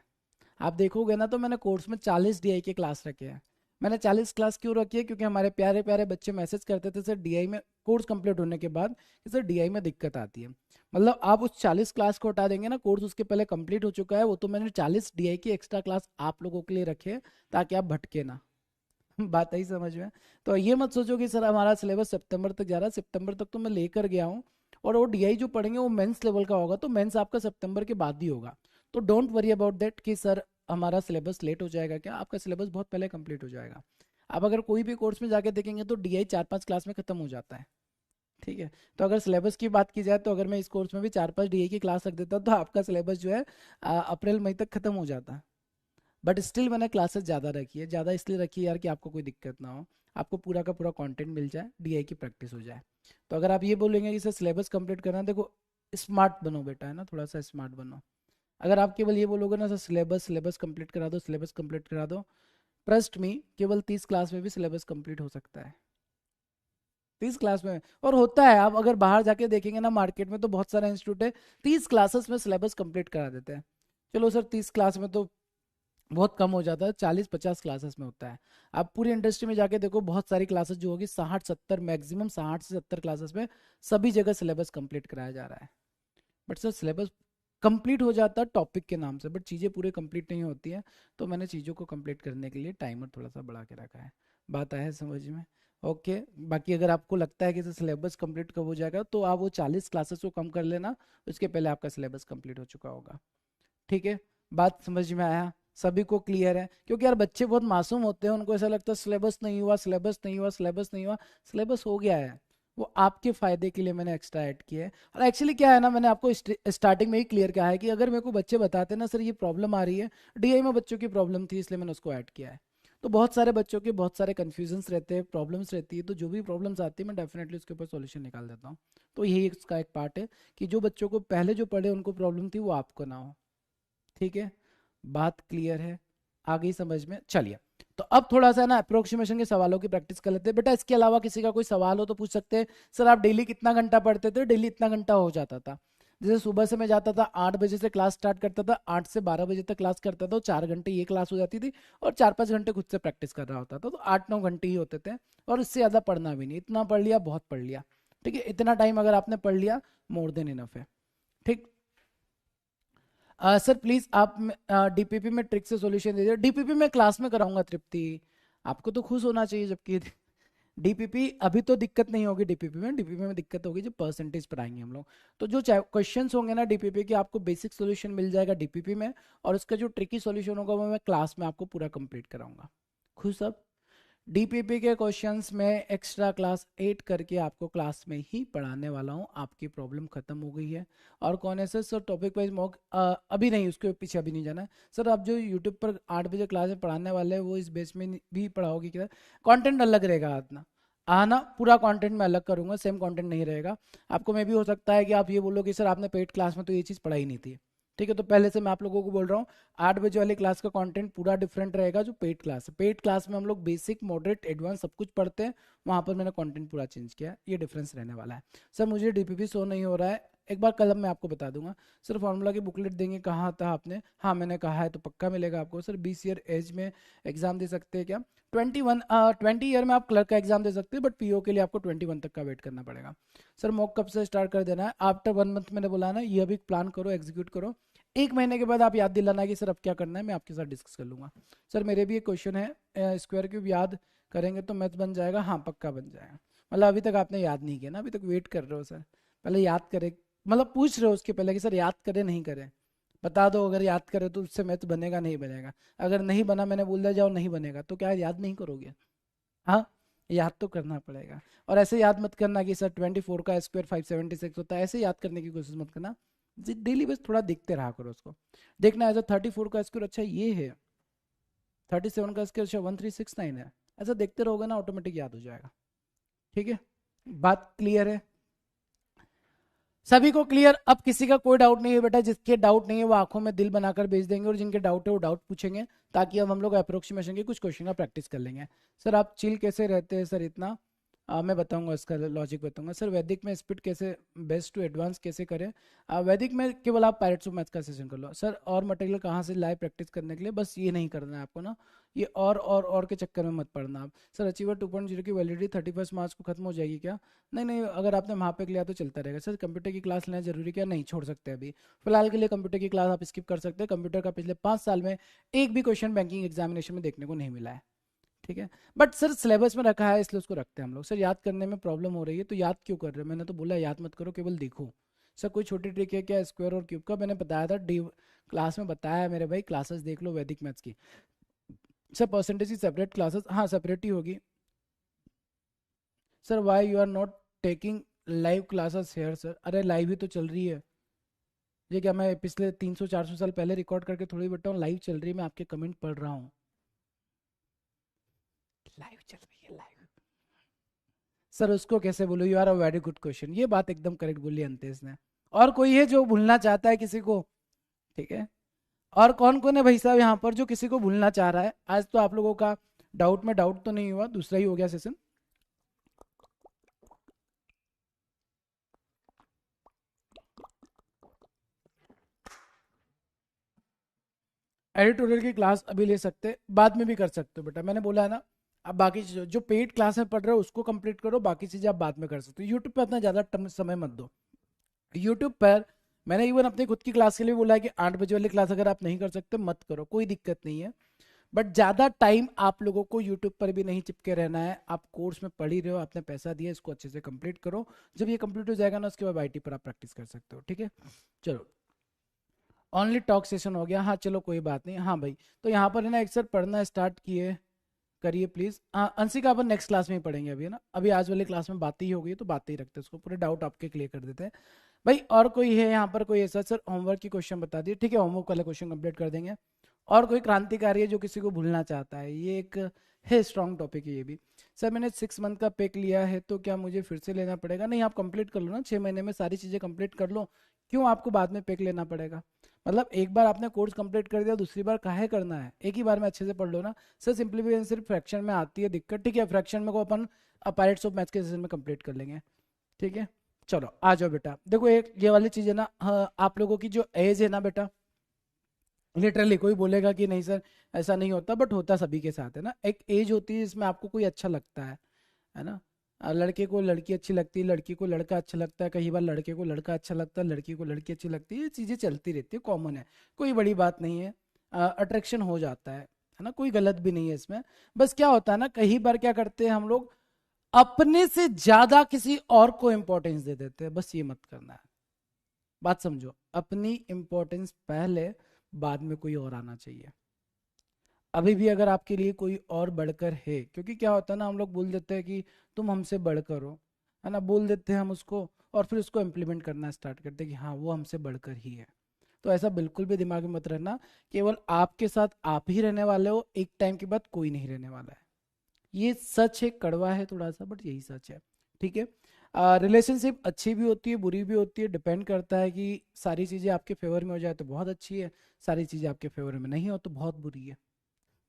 आप देखोगे ना तो मैंने कोर्स में 40 डीआई के क्लास रखे हैं। मैंने 40 क्लास क्यों रखी है? क्योंकि हमारे प्यारे प्यारे बच्चे मैसेज करते थे सर डीआई में, कोर्स कंप्लीट होने के बाद, कि सर डीआई में दिक्कत आती है। मतलब आप उस 40 क्लास को हटा देंगे ना, कोर्स उसके पहले कंप्लीट हो चुका है, वो तो मैंने 40 डीआई की एक्स्ट्रा क्लास आप लोगों के लिए रखे हैं, ताकि आप भटके ना। बात आई समझ में? तो ये मत सोचो कि सर हमारा सिलेबस सितंबर तक जा रहा है, सितंबर तक तो मैं लेकर गया हूँ। और वो डीआई जो पढ़ेंगे वो मेंस लेवल का होगा, तो मेंस आपका सितंबर के बाद ही होगा। तो डोंट वरी अबाउट दैट कि सर हमारा सिलेबस लेट हो जाएगा, क्या आपका सिलेबस बहुत पहले कंप्लीट हो जाएगा। आप अगर कोई भी कोर्स में जाके देखेंगे तो डीआई 4-5 क्लास में खत्म हो जाता है, ठीक है। तो अगर सिलेबस की बात की जाए तो अगर मैं इस कोर्स में भी 4-5 डीआई की क्लास रख देता तो आपका सिलेबस जो है अप्रैल मई तक खत्म हो जाता। बट स्टिल मैंने क्लासेस ज़्यादा रखी है, ज़्यादा इसलिए रखी है यार कि आपको कोई दिक्कत ना हो, आपको पूरा का पूरा कंटेंट मिल जाए, डीआई की प्रैक्टिस हो जाए। तो अगर आप ये बोलेंगे कि सर सिलेबस कंप्लीट करना है, देखो स्मार्ट बनो बेटा, है ना, थोड़ा सा स्मार्ट बनो। अगर आप केवल ये बोलोगे ना सर सिलेबस सिलेबस कंप्लीट करा दो, सिलेबस कंप्लीट करा दो, ट्रस्ट मी केवल 30 क्लास में भी सिलेबस कंप्लीट हो सकता है। 30 क्लास में, और होता है। आप अगर बाहर जाके देखेंगे ना मार्केट में, तो बहुत सारे इंस्टीट्यूट है 30 क्लासेस में सिलेबस कंप्लीट करा देते हैं। चलो सर 30 क्लास में तो बहुत कम हो जाता है, 40-50 क्लासेस में होता है। आप पूरी इंडस्ट्री में जाके देखो, बहुत सारी क्लासेस जो होगी 60-70, मैक्सिमम 60 से 70 क्लासेस में सभी जगह सिलेबस कंप्लीट कराया जा रहा है। बट सर सिलेबस कंप्लीट हो जाता है टॉपिक के नाम से, बट चीज़ें पूरे कंप्लीट नहीं होती हैं। तो मैंने चीज़ों को कंप्लीट करने के लिए टाइमर थोड़ा सा बढ़ा के रखा है। बात आया समझ में? ओके। बाकी अगर आपको लगता है कि सिलेबस कंप्लीट कब हो जाएगा, तो आप वो 40 क्लासेस को कम कर लेना, उसके पहले आपका सिलेबस कंप्लीट हो चुका होगा, ठीक है। बात समझ में आया? सभी को क्लियर है? क्योंकि यार बच्चे बहुत मासूम होते हैं, उनको ऐसा लगता है सिलेबस नहीं हुआ, सिलेबस नहीं हुआ, सिलेबस नहीं हुआ। सिलेबस हो गया है, वो आपके फायदे के लिए मैंने एक्स्ट्रा ऐड किया है। और एक्चुअली क्या है ना, मैंने आपको स्टार्टिंग में ही क्लियर किया है कि अगर मेरे को बच्चे बताते ना सर ये प्रॉब्लम आ रही है, डीआई में बच्चों की प्रॉब्लम थी इसलिए मैंने उसको ऐड किया है। तो बहुत सारे बच्चों के बहुत सारे कन्फ्यूजन्स रहते हैं, प्रॉब्लम्स रहती है, तो जो भी प्रॉब्लम्स आती है मैं डेफिनेटली उसके ऊपर सॉल्यूशन निकाल देता हूँ। तो यही इसका एक पार्ट है कि जो बच्चों को पहले जो पढ़े उनको प्रॉब्लम थी वो आपको ना हो। ठीक है, बात क्लियर है? आ गई समझ में? चलिए, तो अब थोड़ा सा ना अप्रोक्सीमेशन के सवालों की प्रैक्टिस कर लेते हैं। बेटा इसके अलावा किसी का कोई सवाल हो तो पूछ सकते हैं। सर आप डेली कितना घंटा पढ़ते थे? डेली इतना घंटा हो जाता था। जैसे सुबह से मैं जाता था 8 बजे से क्लास स्टार्ट करता था, 8 से 12 बजे तक क्लास करता था, तो 4 घंटे ये क्लास हो जाती थी और 4-5 घंटे खुद से प्रैक्टिस कर रहा होता था, तो 8-9 घंटे ही होते थे। और इससे ज़्यादा पढ़ना भी नहीं, इतना पढ़ लिया बहुत पढ़ लिया। ठीक है, इतना टाइम अगर आपने पढ़ लिया मोर देन इनफ है। ठीक। सर प्लीज आप डीपीपी में ट्रिक से सॉल्यूशन दीजिए। डीपीपी में क्लास में कराऊंगा तृप्ति, आपको तो खुश होना चाहिए। जबकि डीपीपी अभी तो दिक्कत नहीं होगी, डीपीपी में दिक्कत होगी जब परसेंटेज पर आएंगे हम लोग। तो जो क्वेश्चंस होंगे ना डीपीपी के, आपको बेसिक सॉल्यूशन मिल जाएगा डीपीपी में, और उसका जो ट्रिकी सॉल्यूशन होगा वो मैं क्लास में आपको पूरा कंप्लीट कराऊंगा। खुश सब? डीपीपी के क्वेश्चंस में एक्स्ट्रा क्लास 8 करके आपको क्लास में ही पढ़ाने वाला हूँ। आपकी प्रॉब्लम खत्म हो गई है। और कौन है sir? Sir topic wise mock अभी नहीं, उसके पीछे अभी नहीं जाना है। सर आप जो यूट्यूब पर 8 बजे क्लास में पढ़ाने वाले हैं वो इस बेस में भी पढ़ाओगे क्या? कंटेंट अलग रहेगा आना, आना पूरा कंटेंट मैं अलग करूंगा, सेम कंटेंट नहीं रहेगा। आपको में भी हो सकता है कि आप ये बोलो कि सर आपने पेड क्लास में तो ये चीज़ पढ़ाई नहीं थी। ठीक है, तो पहले से मैं आप लोगों को बोल रहा हूँ 8 बजे वाली क्लास का कंटेंट पूरा डिफरेंट रहेगा जो पेड क्लास है। पेड क्लास में हम लोग बेसिक मॉडरेट एडवांस सब कुछ पढ़ते हैं, वहां पर मैंने कंटेंट पूरा चेंज किया है। ये डिफरेंस रहने वाला है। सर मुझे डीपीपी शो नहीं हो रहा है, एक बार कल मैं आपको बता दूंगा। सर फॉर्मूला की बुकलेट देंगे, कहा था आपने? हाँ मैंने कहा है, तो पक्का मिलेगा आपको। सर 20 ईयर एज में एग्जाम दे सकते हैं क्या? 20 ईयर में आप क्लर्क का एग्जाम दे सकते हैं, बट पीओ के लिए आपको 21 तक का वेट करना पड़ेगा। सर मॉक कब से स्टार्ट कर देना है? आफ्टर 1 मंथ मैंने बोला ना, ये अभी प्लान करो, एग्जीक्यूट करो। 1 महीने के बाद आप याद दिलाना कि सर अब क्या करना है, मैं आपके साथ डिस्कस कर लूंगा। सर मेरे भी एक क्वेश्चन है, स्क्वायर क्यूब याद करेंगे तो मैथ बन जाएगा? हाँ पक्का बन जाएगा। मतलब अभी तक आपने याद नहीं किया ना, अभी तक वेट कर रहे हो सर, पहले याद करें। मतलब पूछ रहे हो उसके पहले कि सर याद करें नहीं करें? बता दो, अगर याद करें तो उससे मैथ बनेगा नहीं बनेगा? अगर नहीं बना, मैंने बोल दिया जाओ नहीं बनेगा, तो क्या याद नहीं करोगे? हाँ, याद तो करना पड़ेगा। और ऐसे याद मत करना कि सर 24 का स्क्वायर 576 होता है, ऐसे याद करने की कोशिश मत करना। डेली बस थोड़ा देखते रहा करो उसको। देखना है 34 का स्क्वायर अच्छा ये है, 37 का स्क्वायर अच्छा 1369 है, ऐसा देखते रहोगे ना ऑटोमेटिक याद हो जाएगा। ठीक है, बात क्लियर है? सभी को क्लियर? अब किसी का कोई डाउट नहीं है बेटा? जिसके डाउट नहीं है वो आंखों में दिल बनाकर भेज देंगे, और जिनके डाउट है वो डाउट पूछेंगे, ताकि अब हम लोग अप्रोक्सीमेशन के कुछ क्वेश्चन का प्रैक्टिस कर लेंगे। सर आप चिल कैसे रहते हैं सर इतना? मैं बताऊंगा, इसका लॉजिक बताऊंगा। सर वैदिक में स्पीड कैसे बेस्ट टू एडवांस कैसे करें? वैदिक में केवल आप पायरेट्स ऑफ मैथ का सेशन कर लो सर। और मटेरियल कहाँ से लाए प्रैक्टिस करने के लिए? बस ये नहीं करना है आपको ना, ये और के चक्कर में मत पड़ना आप। सर अचीवर 2.0 की वैलिडिटी 31 मार्च को खत्म हो जाएगी क्या? नहीं नहीं, अगर आपने वहाँ पे लिया तो चलता रहेगा। सर कंप्यूटर की क्लास लेना जरूरी क्या? नहीं, छोड़ सकते हैं अभी फिलहाल के लिए कंप्यूटर की क्लास आप स्किप कर सकते हैं। कंप्यूटर का पिछले 5 साल में एक भी क्वेश्चन बैंकिंग एग्जामिनेशन में देखने को नहीं मिला है। ठीक है, बट सर सिलेबस में रखा है इसलिए उसको रखते हैं हम लोग। सर याद करने में प्रॉब्लम हो रही है तो याद क्यों कर रहे हो? मैंने तो बोला याद मत करो, केवल देखो। सर कोई छोटी ट्रिक है क्या स्क्वायर और क्यूब का? मैंने बताया था डी क्लास में बताया है मेरे भाई, क्लासेस देख लो वैदिक मैथ्स की। सर परसेंटेज की सेपरेट क्लासेस? हाँ सेपरेट ही होगी। Sir why you are not taking live classes here? Sir अरे लाइव ही तो चल रही है। ये क्या मैं पिछले 300-400 साल पहले रिकॉर्ड करके थोड़ी बैठा हूँ? लाइव चल रही है, मैं आपके कमेंट पढ़ रहा हूँ। लाइव चल रही है लाइव। सर उसको कैसे बोलूं? You are a very good question, ये बात एकदम करेक्ट बोली अंतेश ने। और कोई है जो भूलना चाहता है किसी को? ठीक है, और कौन कौन है भाई साहब यहाँ पर जो किसी को भूलना चाह रहा है? आज तो आप लोगों का डाउट में डाउट तो नहीं हुआ, दूसरा ही हो गया सेशन। एडिटोरियल की क्लास अभी ले सकते, बाद में भी कर सकते हो बेटा, मैंने बोला है ना। अब बाकी जो पेड क्लास में पढ़ रहे हो उसको कंप्लीट करो, बाकी चीजें आप बाद में कर सकते हो। यूट्यूब पे अपना ज्यादा समय मत दो। यूट्यूब पर मैंने इवन अपनी खुद की क्लास के लिए बोला है कि 8 बजे वाली क्लास अगर आप नहीं कर सकते मत करो, कोई दिक्कत नहीं है। बट ज्यादा टाइम आप लोगों को यूट्यूब पर भी नहीं चिपके रहना है। आप कोर्स में पढ़ ही रहे हो, आपने पैसा दिया, इसको अच्छे से कंप्लीट करो। जब ये कंप्लीट हो जाएगा ना उसके बाद आईटी पर आप प्रैक्टिस कर सकते हो। ठीक है, चलो ओनली टॉक सेशन हो गया, हाँ चलो कोई बात नहीं। हाँ भाई, तो यहाँ पर है ना एक सर पढ़ना स्टार्ट किए करिए प्लीज। हाँ अंशिका, अपन नेक्स्ट क्लास में ही पढ़ेंगे अभी, है ना, अभी आज वाली क्लास में बातें ही हो गई तो बातें ही रखते हैं, उसको पूरे डाउट आपके क्लियर कर देते हैं। भाई और कोई है यहाँ पर कोई ऐसा? सर होमवर्क की क्वेश्चन बता दिए, ठीक है, होमवर्क वाले क्वेश्चन कंप्लीट कर देंगे। और कोई क्रांतिकारी है जो किसी को भूलना चाहता है? ये एक है स्ट्रॉन्ग टॉपिक है ये भी। सर मैंने 6 मंथ का पैक लिया है तो क्या मुझे फिर से लेना पड़ेगा? नहीं, आप कंप्लीट कर लो ना, 6 महीने में सारी चीज़ें कंप्लीट कर लो, क्यों आपको बाद में पैक लेना पड़ेगा? मतलब एक बार आपने कोर्स कंप्लीट कर दिया, दूसरी बार काहे करना है, एक ही बार में अच्छे से पढ़ लो ना। सर सिंप्लीफिकेशन सिर्फ फ्रैक्शन में आती है दिक्कत, ठीक है, फ्रैक्शन में को अपन पायरेट्स ऑफ मैथ्स के सेशन में कंप्लीट कर लेंगे, ठीक है। चलो आ जाओ बेटा, देखो एक ये वाली चीज़ है ना, हाँ, आप लोगों की जो एज है ना बेटा, लिटरली कोई बोलेगा कि नहीं सर ऐसा नहीं होता, बट होता सभी के साथ है ना। एक एज होती है जिसमें आपको कोई अच्छा लगता है ना। लड़के को लड़की अच्छी लगती है, लड़की को लड़का अच्छा लगता है, कई बार लड़के को लड़का अच्छा लगता है, लड़की को लड़की अच्छी लगती है, ये चीज़ें चलती रहती है, कॉमन है, कोई बड़ी बात नहीं है। अट्रैक्शन हो जाता है ना, कोई गलत भी नहीं है इसमें। बस क्या होता है ना, कई बार क्या करते हैं हम लोग, अपने से ज्यादा किसी और को इंपॉर्टेंस दे देते हैं, बस ये मत करना है। बात समझो, अपनी इंपॉर्टेंस पहले, बाद में कोई और आना चाहिए। अभी भी अगर आपके लिए कोई और बढ़कर है, क्योंकि क्या होता है ना, हम लोग बोल देते हैं कि तुम हमसे बढ़कर हो, है ना, बोल देते हैं हम उसको, और फिर उसको इम्प्लीमेंट करना स्टार्ट करते हैं कि हाँ वो हमसे बढ़कर ही है। तो ऐसा बिल्कुल भी दिमाग में मत रहना, केवल आपके साथ आप ही रहने वाले हो, एक टाइम के बाद कोई नहीं रहने वाला है। ये सच है, कड़वा है थोड़ा सा, बट यही सच है, ठीक है। रिलेशनशिप अच्छी भी होती है, बुरी भी होती है, डिपेंड करता है कि सारी चीज़ें आपके फेवर में हो जाए तो बहुत अच्छी है, सारी चीज़ें आपके फेवर में नहीं हो तो बहुत बुरी है,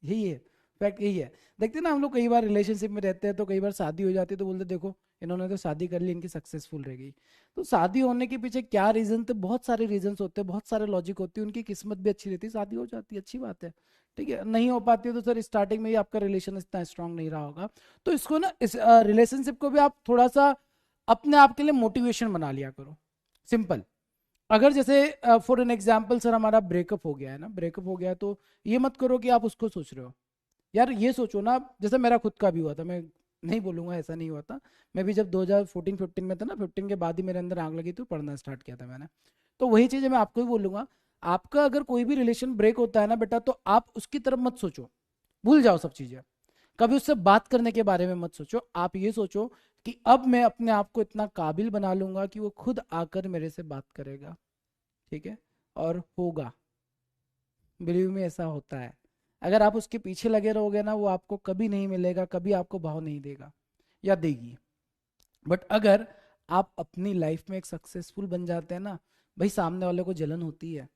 यही है, फैक्ट यही है। देखते हैं ना हम लोग, कई बार रिलेशनशिप में रहते हैं तो कई बार शादी हो जाती है तो बोलते देखो इन्होंने तो शादी कर ली, इनकी सक्सेसफुल रह गई। तो शादी होने के पीछे क्या रीजन थे? बहुत सारे रीजंस होते हैं, बहुत सारे लॉजिक होती है, उनकी किस्मत भी अच्छी रहती है, शादी हो जाती है, अच्छी बात है, ठीक है। नहीं हो पाती है तो सर स्टार्टिंग में ही आपका रिलेशन इतना स्ट्रांग नहीं रहा होगा, तो इसको ना, इस रिलेशनशिप को भी आप थोड़ा सा अपने आप के लिए मोटिवेशन बना लिया करो, सिंपल। अगर जैसे फॉर एन एग्जाम्पल सर हमारा ब्रेकअप हो गया है ना, ब्रेकअप हो गया है, तो ये मत करो कि आप उसको सोच रहे हो, यार ये सोचो ना, जैसे मेरा खुद का भी हुआ था, मैं नहीं बोलूंगा ऐसा नहीं हुआ था। मैं भी जब 2014-15 में था ना, 15 के बाद ही मेरे अंदर आग लगी थी, पढ़ना स्टार्ट किया था मैंने। तो वही चीज़ मैं आपको भी बोलूंगा, आपका अगर कोई भी रिलेशन ब्रेक होता है ना बेटा, तो आप उसकी तरफ मत सोचो, भूल जाओ सब चीज़ें, कभी उससे बात करने के बारे में मत सोचो। आप ये सोचो कि अब मैं अपने आप को इतना काबिल बना लूंगा कि वो खुद आकर मेरे से बात करेगा, ठीक है, और होगा, बिलीव में ऐसा होता है। अगर आप उसके पीछे लगे रहोगे ना, वो आपको कभी नहीं मिलेगा, कभी आपको भाव नहीं देगा या देगी। बट अगर आप अपनी लाइफ में एक सक्सेसफुल बन जाते हैं ना, भाई सामने वाले को जलन होती है,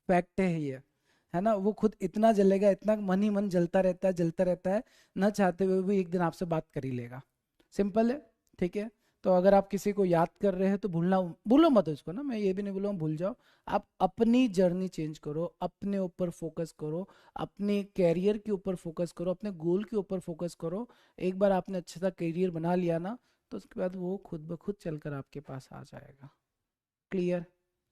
फैक्ट है ये, है ना, वो खुद इतना जलेगा, इतना मन ही मन जलता रहता है, जलता रहता है, ना चाहते हुए भी एक दिन आपसे बात कर ही लेगा, सिंपल है, ठीक है। तो अगर आप किसी को याद कर रहे हैं तो भूलना, भूलो मत उसको ना, मैं ये भी नहीं बोलूँगा भूल जाओ। आप अपनी जर्नी चेंज करो, अपने ऊपर फोकस करो, अपने कैरियर के ऊपर फोकस करो, अपने गोल के ऊपर फोकस करो। एक बार आपने अच्छा सा कैरियर बना लिया ना, तो उसके बाद वो खुद ब खुद चलकर आपके पास आ जाएगा। क्लियर?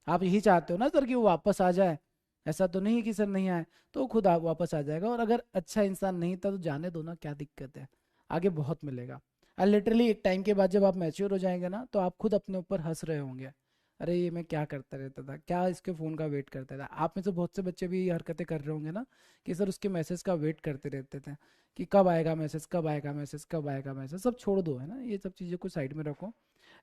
आप यही चाहते हो ना सर कि वो वापस आ जाए? ऐसा तो नहीं है कि सर नहीं आए, तो वो खुद आप वापस आ जाएगा। और अगर अच्छा इंसान नहीं था तो जाने दो ना, क्या दिक्कत है, आगे बहुत मिलेगा। और लिटरली एक टाइम के बाद जब आप मैच्योर हो जाएंगे ना, तो आप खुद अपने ऊपर हंस रहे होंगे, अरे ये मैं क्या करता रहता था, क्या इसके फ़ोन का वेट करता था। आप में से बहुत से बच्चे भी ये हरकतें कर रहे होंगे ना, कि सर उसके मैसेज का वेट करते रहते थे, कि कब आएगा मैसेज, कब आएगा मैसेज, कब आएगा मैसेज। सब छोड़ दो, है ना, ये सब चीज़ों को साइड में रखो।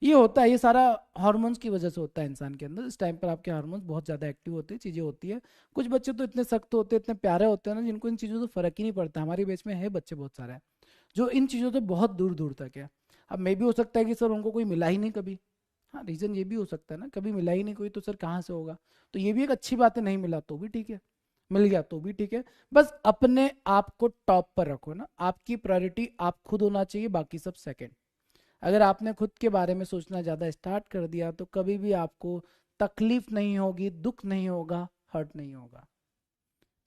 ये होता है, ये सारा हार्मोन्स की वजह से होता है इंसान के अंदर, इस टाइम पर आपके हार्मोन्स बहुत ज़्यादा एक्टिव होते हैं, चीज़ें होती है। कुछ बच्चे तो इतने सख्त होते हैं, इतने प्यारे होते हैं ना, जिनको इन चीज़ों से फ़र्क ही नहीं पड़ता। हमारी बेच में है बच्चे बहुत सारे हैं जो इन चीज़ों से बहुत दूर दूर तक है। अब मे भी हो सकता है कि सर उनको कोई मिला ही नहीं कभी, हाँ रीज़न ये भी हो सकता है ना, कभी मिला ही नहीं कोई, तो सर कहाँ से होगा। तो ये भी एक अच्छी बात है, नहीं मिला तो भी ठीक है, मिल गया तो भी ठीक है। बस अपने आप को टॉप पर रखो ना, आपकी प्रायोरिटी आप खुद होना चाहिए, बाकी सब सेकंड। अगर आपने खुद के बारे में सोचना ज़्यादा स्टार्ट कर दिया तो कभी भी आपको तकलीफ नहीं होगी, दुख नहीं होगा, हर्ट नहीं होगा।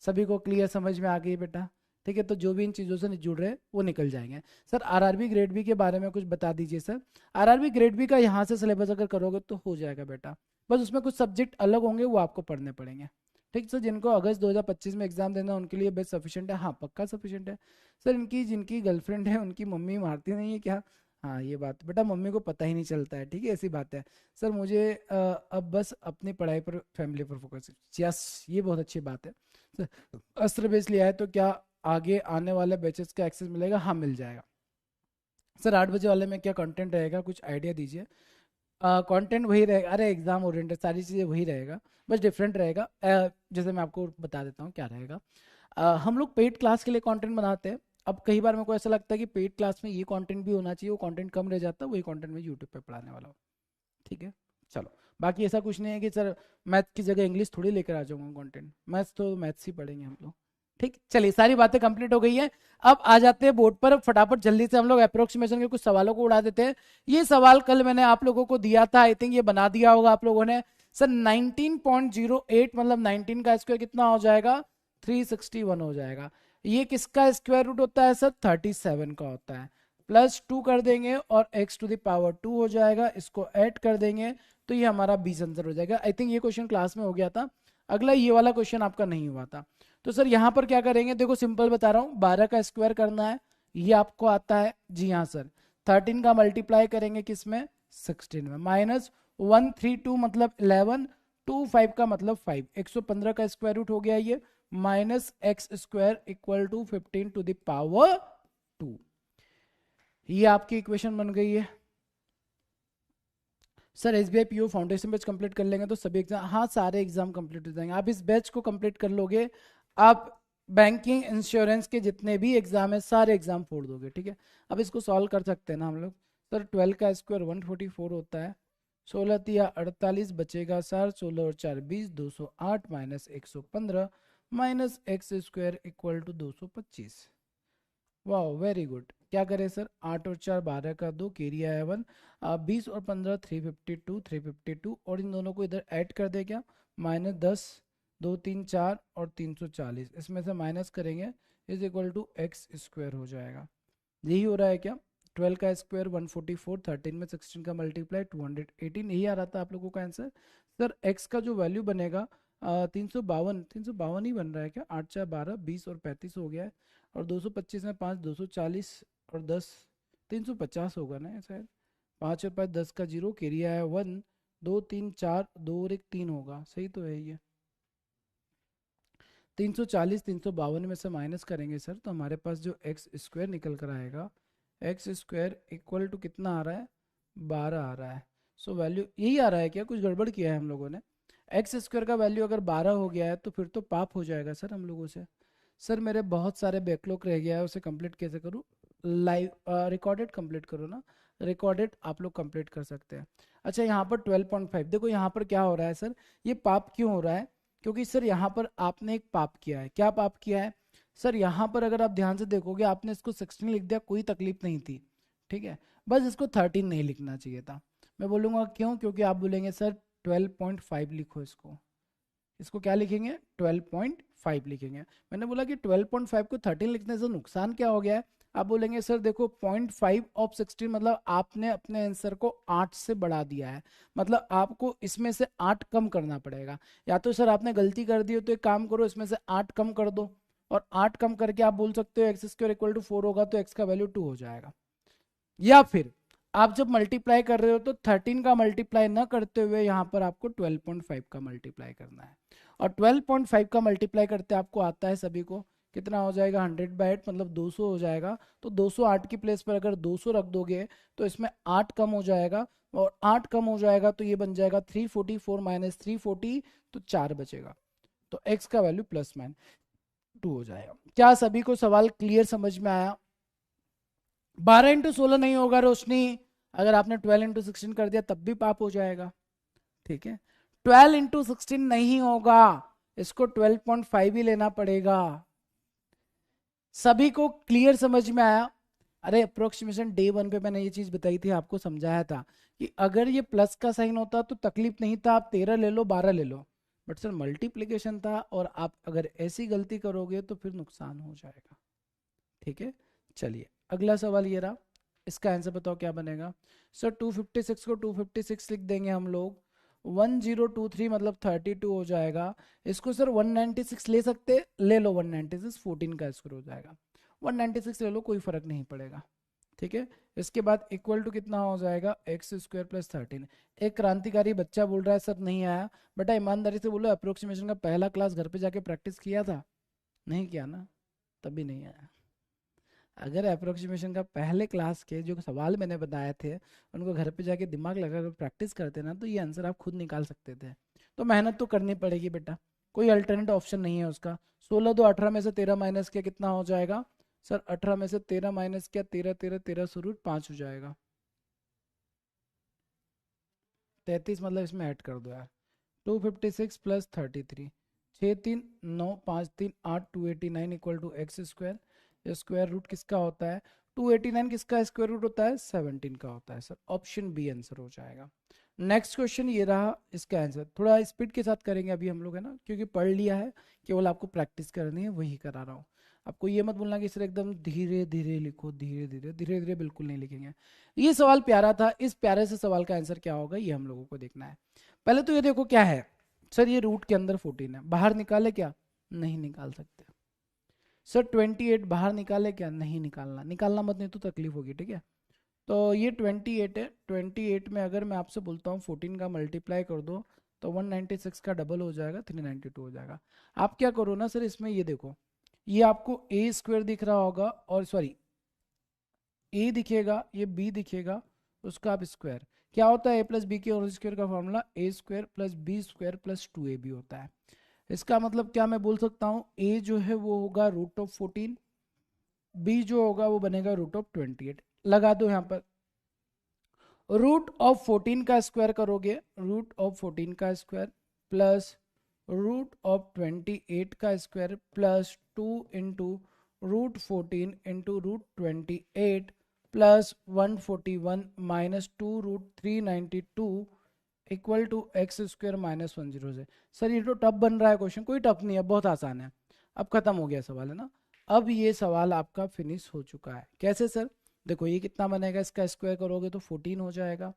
सभी को क्लियर समझ में आ गई बेटा? ठीक है, तो जो भी इन चीज़ों से जुड़ रहे हैं वो निकल जाएंगे। सर आरआरबी ग्रेड बी के बारे में कुछ बता दीजिए सर। आरआरबी ग्रेड बी का यहाँ से सिलेबस अगर करोगे तो हो जाएगा बेटा, बस उसमें कुछ सब्जेक्ट अलग होंगे, वो आपको पढ़ने पड़ेंगे। ठीक सर, जिनको अगस्त 2025 में एग्जाम देना उनके लिए बेस्ट सफिशिएंट है, हाँ पक्का सफिशिएंट है। सर इनकी जिनकी गर्लफ्रेंड है उनकी मम्मी मारती नहीं है क्या? हाँ ये बात बेटा मम्मी को पता ही नहीं चलता है, ठीक है, ऐसी बात है। सर मुझे अब बस अपनी पढ़ाई पर फैमिली पर फोकस। यस, ये बहुत अच्छी बात है सर। अस्त्र बेच लिया है तो क्या आगे आने वाले बैचेस का एक्सेस मिलेगा? हाँ मिल जाएगा सर। 8 बजे वाले में क्या कंटेंट रहेगा, कुछ आइडिया दीजिए। कंटेंट वही रहेगा, अरे एग्जाम ओरिएंटेड सारी चीज़ें वही रहेगा, बस डिफरेंट रहेगा। जैसे मैं आपको बता देता हूँ क्या रहेगा। हम लोग पेड क्लास के लिए कंटेंट बनाते हैं। अब कई बार मेरे को ऐसा लगता है कि पेड क्लास में ये कंटेंट भी होना चाहिए, वो कंटेंट कम रह जाता है, वही कंटेंट मैं यूट्यूब पे पढ़ाने वाला हूँ, ठीक है। चलो, बाकी ऐसा कुछ नहीं है कि सर मैथ की जगह इंग्लिश थोड़ी लेकर आ जाऊंगा कंटेंट, मैथ्स तो मैथ्स ही पढ़ेंगे हम लोग, ठीक। चलिए सारी बातें कंप्लीट हो गई है। अब आ जाते हैं बोर्ड पर, फटाफट जल्दी से हम लोग अप्रोक्सीमेशन के कुछ सवालों को उड़ा देते हैं। ये सवाल कल मैंने आप लोगों को दिया था, आई थिंक ये बना दिया होगा आप लोगों ने। सर 19.08 मतलब 19 का स्क्वायर कितना हो जाएगा? 361 हो जाएगा। ये किसका स्क्वायर रूट होता है सर? 37 का होता है। प्लस 2 कर देंगे और x टू द पावर 2 हो जाएगा, इसको ऐड कर देंगे तो ये हमारा 20 आंसर हो जाएगा। आई थिंक ये क्वेश्चन क्लास में हो गया था। अगला ये वाला क्वेश्चन आपका नहीं हुआ था। तो सर यहाँ पर क्या करेंगे, देखो सिंपल बता रहा हूँ, 12 का स्क्वायर करना है, ये आपको आता है जी हाँ सर। 13 का मल्टीप्लाई करेंगे किसमें? 16 में। माइनस 132 मतलब 11, 25 का मतलब 5, 115 का स्क्वायर रूट हो गया ये, minus x square equal to 15 to the power 2। ये आपकी इक्वेशन बन गई है। Sir SBI PO foundation batch complete कर लेंगे तो सभी एग्जाम, हाँ सारे एग्जाम कंप्लीट हो जाएंगे। आप इस बैच को कंप्लीट कर लोगे, आप बैंकिंग इंश्योरेंस के जितने भी एग्जाम है सारे एग्जाम फोड़ दोगे, ठीक है। अब इसको सॉल्व कर सकते हैं ना हम लोग। सर 12 का स्क्वायर 144 होता है, 16 तिया 48 बचेगा सर, 16 और 4 20, 208 minus 115 minus x square equal to 225। वाह वेरी गुड। क्या करें सर? 8 और 4 12 का 2, कैरी आया 1, 20 और 15 352, 352 और इन दोनों को इधर ऐड कर दे क्या? माइनस 10, 2 3 4 और 340, इसमें से माइनस करेंगे is equal to x square हो जाएगा। यही हो रहा है क्या? 12 का स्क्वायर 144, 13 में 16 का मल्टीप्लाई 218, यही आ रहा था आप लोगों का आंसर। सर एक्स का जो वैल्यू बनेगा 352 ही बन रहा है क्या? 8 4 12, 20 और 35 हो गया है, और 225 में 5 240 और 10 350 होगा ना शायद। 5 और 5 10 का जीरो, कैरी आया 1, 2 3 4, 2 और 1 3 होगा, सही तो है ये। 340 352 में से माइनस करेंगे सर तो हमारे पास जो एक्स स्क्वायर निकल कर आएगा, एक्स स्क्वायर इक्वल टू कितना आ रहा है? 12 आ रहा है। सो वैल्यू यही आ रहा है क्या? कुछ गड़बड़ किया है हम लोगों ने? एक्स स्क्वायर का वैल्यू अगर 12 हो गया है तो फिर तो पाप हो जाएगा सर हम लोगों से। सर मेरे बहुत सारे बैकलॉग रह गया है, उसे कंप्लीट कैसे करूँ? लाइव रिकॉर्डेड कंप्लीट करो ना, रिकॉर्डेड आप लोग कंप्लीट कर सकते हैं। अच्छा यहाँ पर 12.5, देखो यहाँ पर क्या हो रहा है सर, ये पाप क्यों हो रहा है? क्योंकि सर यहाँ पर आपने एक पाप किया है। क्या पाप किया है सर? यहाँ पर अगर आप ध्यान से देखोगे, आपने इसको 16 लिख दिया, कोई तकलीफ नहीं थी, ठीक है, बस इसको 13 नहीं लिखना चाहिए था। मैं बोलूँगा क्यों? क्योंकि आप बोलेंगे सर 12.5 लिखो, इसको इसको क्या लिखेंगे? 12.5 लिखेंगे। मैंने बोला कि 12.5 को 13 लिखने से नुकसान क्या हो गया है? आप बोलेंगे सर देखो 0.5 ऑफ 16 मतलब आपने अपने आंसर को 8 से बढ़ा दिया है, मतलब आपको इसमें से 8 कम करना पड़ेगा। या तो सर आपने गलती कर दी हो तो एक काम करो, इसमें से 8 कम कर दो, और 8 कम करके आप बोल सकते हो एक्स स्क्वायर इक्वल टू 4 होगा तो एक्स का वैल्यू 2 हो जाएगा। या फिर आप जब मल्टीप्लाई कर रहे हो तो 13 का मल्टीप्लाई ना करते हुए यहाँ पर आपको 12.5 का मल्टीप्लाई करना है, और 12.5 का मल्टीप्लाई करते आपको आता है सभी को कितना हो जाएगा? 100/8 मतलब 200 हो जाएगा। तो 208 की प्लेस पर अगर 200 रख दोगे तो इसमें 8 कम हो जाएगा, और 8 कम हो जाएगा तो ये बन जाएगा 344 माइनस 340, तो 4 बचेगा, तो x का वैल्यू +-2 हो जाएगा। क्या सभी को सवाल क्लियर समझ में आया? 12 × 16 नहीं होगा रोशनी, अगर आपने 12 × 16 कर दिया तब भी पाप हो जाएगा, ठीक है। 12 × 16 नहीं होगा, इसको 12.5 ही लेना पड़ेगा। सभी को क्लियर समझ में आया? अरे अप्रोक्सीमेशन डे 1 पे मैंने ये चीज बताई थी, आपको समझाया था कि अगर ये प्लस का साइन होता तो तकलीफ नहीं था, आप 13 ले लो 12 ले लो, बट सर मल्टीप्लीकेशन था, और आप अगर ऐसी गलती करोगे तो फिर नुकसान हो जाएगा, ठीक है। चलिए अगला सवाल ये रहा, इसका आंसर बताओ क्या बनेगा? सर 256 को 256 लिख देंगे हम लोग, 1023 मतलब 32 हो जाएगा। इसको सर 196 ले सकते? ले लो 196, 14 का स्क्वायर हो जाएगा। 196 ले लो, कोई फर्क नहीं पड़ेगा, ठीक है। इसके बाद इक्वल टू कितना हो जाएगा, एक्स स्क्वायर प्लस 13। एक क्रांतिकारी बच्चा बोल रहा है सर नहीं आया। बेटा ईमानदारी से बोलो, अप्रोक्सीमेशन का पहला क्लास घर पे जाके प्रैक्टिस किया था? नहीं किया ना, तभी नहीं आया। अगर अप्रोक्सीमेशन का पहले क्लास के जो सवाल मैंने बताए थे उनको घर पे जाके दिमाग लगाकर प्रैक्टिस करते ना, तो ये आंसर आप खुद निकाल सकते थे। तो मेहनत तो करनी पड़ेगी बेटा, कोई अल्टरनेट ऑप्शन नहीं है उसका। 16 तो 18 में से 13 माइनस किया कितना हो जाएगा सर, 18 में से 13 माइनस किया 13, 13 13 सौ रूट 5 हो जाएगा। 33 मतलब इसमें ऐड कर दो यार। 256 plus 33, 6 3 9 5 3 8, 289 equal to x square. ये स्क्वायर रूट किसका होता है, 289 किसका स्क्वायर रूट होता है, 17 का होता है सर। ऑप्शन बी आंसर हो जाएगा। नेक्स्ट क्वेश्चन ये रहा, इसका आंसर थोड़ा स्पीड के साथ करेंगे अभी हम लोग, है ना, क्योंकि पढ़ लिया है, केवल आपको प्रैक्टिस करनी है, वही करा रहा हूँ। आपको ये मत बोलना कि सर एकदम धीरे धीरे लिखो, धीरे धीरे धीरे धीरे बिल्कुल नहीं लिखेंगे। ये सवाल प्यारा था, इस प्यारे से सवाल का आंसर क्या होगा ये हम लोगों को देखना है। पहले तो ये देखो क्या है सर, ये रूट के अंदर 14 है, बाहर निकाले क्या, नहीं निकाल सकते। सर 28 बाहर निकाले क्या, नहीं निकालना, निकालना मत, नहीं तो तकलीफ होगी, ठीक है। तो ये 28 है, 28 में अगर मैं आपसे बोलता हूँ 14 का मल्टीप्लाई कर दो तो 196 का डबल हो जाएगा, 392 हो जाएगा। आप क्या करो ना सर, इसमें ये देखो, ये आपको ए स्क्वायर दिख रहा होगा, और सॉरी ए दिखेगा, ये बी दिखेगा, उसका आप स्क्वायर। क्या होता है ए प्लस बी के होल स्क्वायर का formula, a square plus b square plus 2ab होता है। इसका मतलब क्या मैं बोल सकता हूँ, ए जो है वो होगा रूट ऑफ 14, बी जो होगा वो बनेगा रूट ऑफ 28। लगा दो यहाँ पर, रूट ऑफ 14 का स्क्वायर करोगे, रूट ऑफ 14 का स्क्वायर प्लस रूट ऑफ 28 का square plus 2 into root 14 into root 28 plus 141 minus 2 root 392 equal to x square minus 10 से। सर ये तो टफ बन रहा है क्वेश्चन, कोई टफ नहीं है, बहुत आसान है। अब खत्म हो गया सवाल, है ना। अब ये सवाल आपका फिनिश हो चुका है। कैसे सर, देखो ये कितना बनेगा, इसका स्क्वायर करोगे तो 14 हो जाएगा,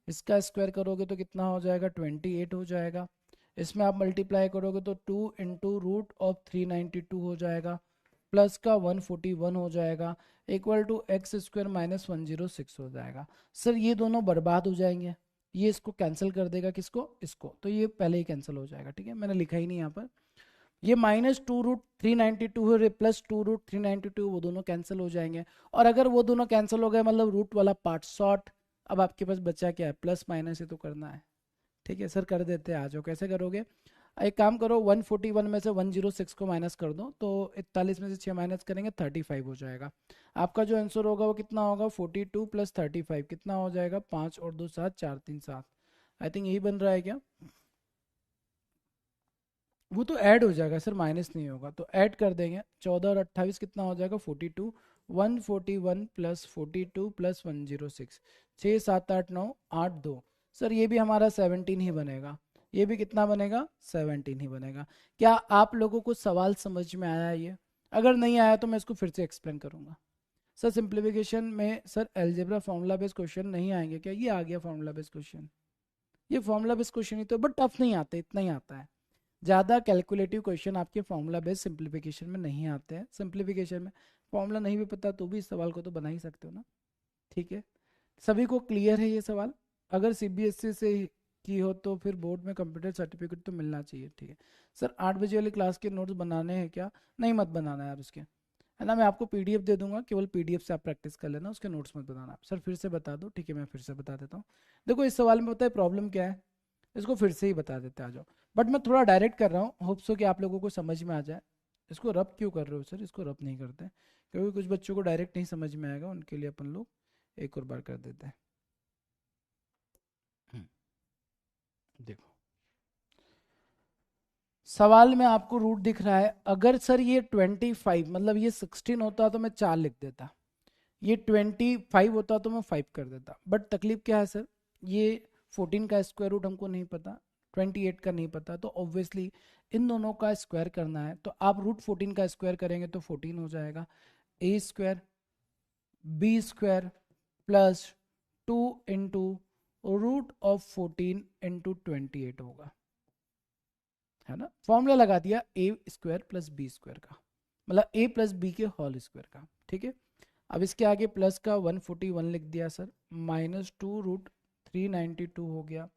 इसका स्क्वायर करोगे तो कितना हो जाएगा, 28 हो जाएगा, इसमें आप मल्टीप्लाई करोगे तो 2 इंटू रूट ऑफ 392 हो जाएगा, प्लस का 141 हो जाएगा, equal to x square minus 106 हो जाएगा। सर ये दोनों बर्बाद हो जाएंगे, ये इसको कैंसिल कर देगा, किसको, इसको, तो ये पहले ही कैंसिल हो जाएगा, ठीक है, मैंने लिखा ही नहीं यहाँ पर। ये माइनस 2 रूट 392 है, प्लस 2 रूट 392, वो दोनों कैंसिल हो जाएंगे। और अगर वो दोनों कैंसिल हो गए मतलब रूट वाला पार्ट शॉर्ट, अब आपके पास बचा क्या है, प्लस माइनस ही तो करना है, ठीक है सर, कर देते हैं, आ जाओ। कैसे करोगे, एक काम करो, 141 में से 106 को माइनस कर दो, तो 41 में से 6 माइनस करेंगे 35 हो जाएगा। आपका जो आंसर होगा वो कितना होगा, 42 प्लस 35 कितना हो जाएगा, 5 और 2 7, 4 3 7। आई थिंक यही बन रहा है क्या, वो तो ऐड हो जाएगा सर, माइनस नहीं होगा, तो ऐड कर देंगे, 14 और 28 कितना हो जाएगा, 42, 141 प्लस 42 प्लस 106, 6 7 8 9 8 2। सर ये भी हमारा 17 ही बनेगा, ये भी कितना बनेगा, 17 ही बनेगा। क्या आप लोगों को सवाल समझ में आया ये, अगर नहीं आया तो मैं इसको फिर से एक्सप्लेन करूंगा। सर सिंप्लीफिकेशन में sir algebra formula based question नहीं आएंगे क्या, ये आ गया फॉर्मूला बेस्ड क्वेश्चन, ये फॉर्मूला बेस्ड क्वेश्चन ही तो, बट टफ नहीं आते, इतना ही आता है। ज़्यादा कैलकुलेटिव क्वेश्चन आपके फॉर्मूला बेस्ड सिंप्लीफिकेशन में नहीं आते हैं। सिंप्लीफिकेशन में फॉर्मूला नहीं भी पता तो भी इस सवाल को तो बना ही सकते हो ना, ठीक है। सभी को क्लियर है ये सवाल, अगर सीबीएसई से की हो तो फिर बोर्ड में कंप्यूटर सर्टिफिकेट तो मिलना चाहिए, ठीक है। सर 8 बजे वाली क्लास के नोट्स बनाने हैं क्या, नहीं मत बनाना यार उसके, है ना, मैं आपको पीडीएफ दे दूंगा, केवल पीडीएफ से आप प्रैक्टिस कर लेना, उसके नोट्स मत बनाना। सर फिर से बता दो, ठीक है मैं फिर से बता देता हूँ। देखो इस सवाल में पता है प्रॉब्लम क्या है, इसको फिर से ही बता देते आ जाओ, बट मैं थोड़ा डायरेक्ट कर रहा हूँ, होप्स हो कि आप लोगों को समझ में आ जाए। इसको रब क्यों कर रहे हो सर, इसको रब नहीं करते क्योंकि कुछ बच्चों को डायरेक्ट नहीं समझ में आएगा, उनके लिए अपन लोग एक और बार कर देते हैं। देखो सवाल में आपको रूट दिख रहा है, अगर सर ये 25 मतलब ये 16 होता तो मैं 4 लिख देता, ये 25 होता तो मैं 5 कर देता, बट तकलीफ क्या है सर, ये 14 का स्क्वायर रूट हमको नहीं पता, 28 का नहीं पता, तो ऑब्वियसली इन दोनों का स्क्वायर करना है, तो आप रूट 14 का स्क्वायर करेंगे तो 14 हो जाएगा, a square b square plus 2 into root of 14 into 28 होगा, है ना। फॉर्मूला लगा दिया a square plus b square का, मतलब ए प्लस बी के होल स्क्वायर का, ठीक है। अब इसके आगे प्लस का 141 लिख दिया सर, -2√392 हो गया,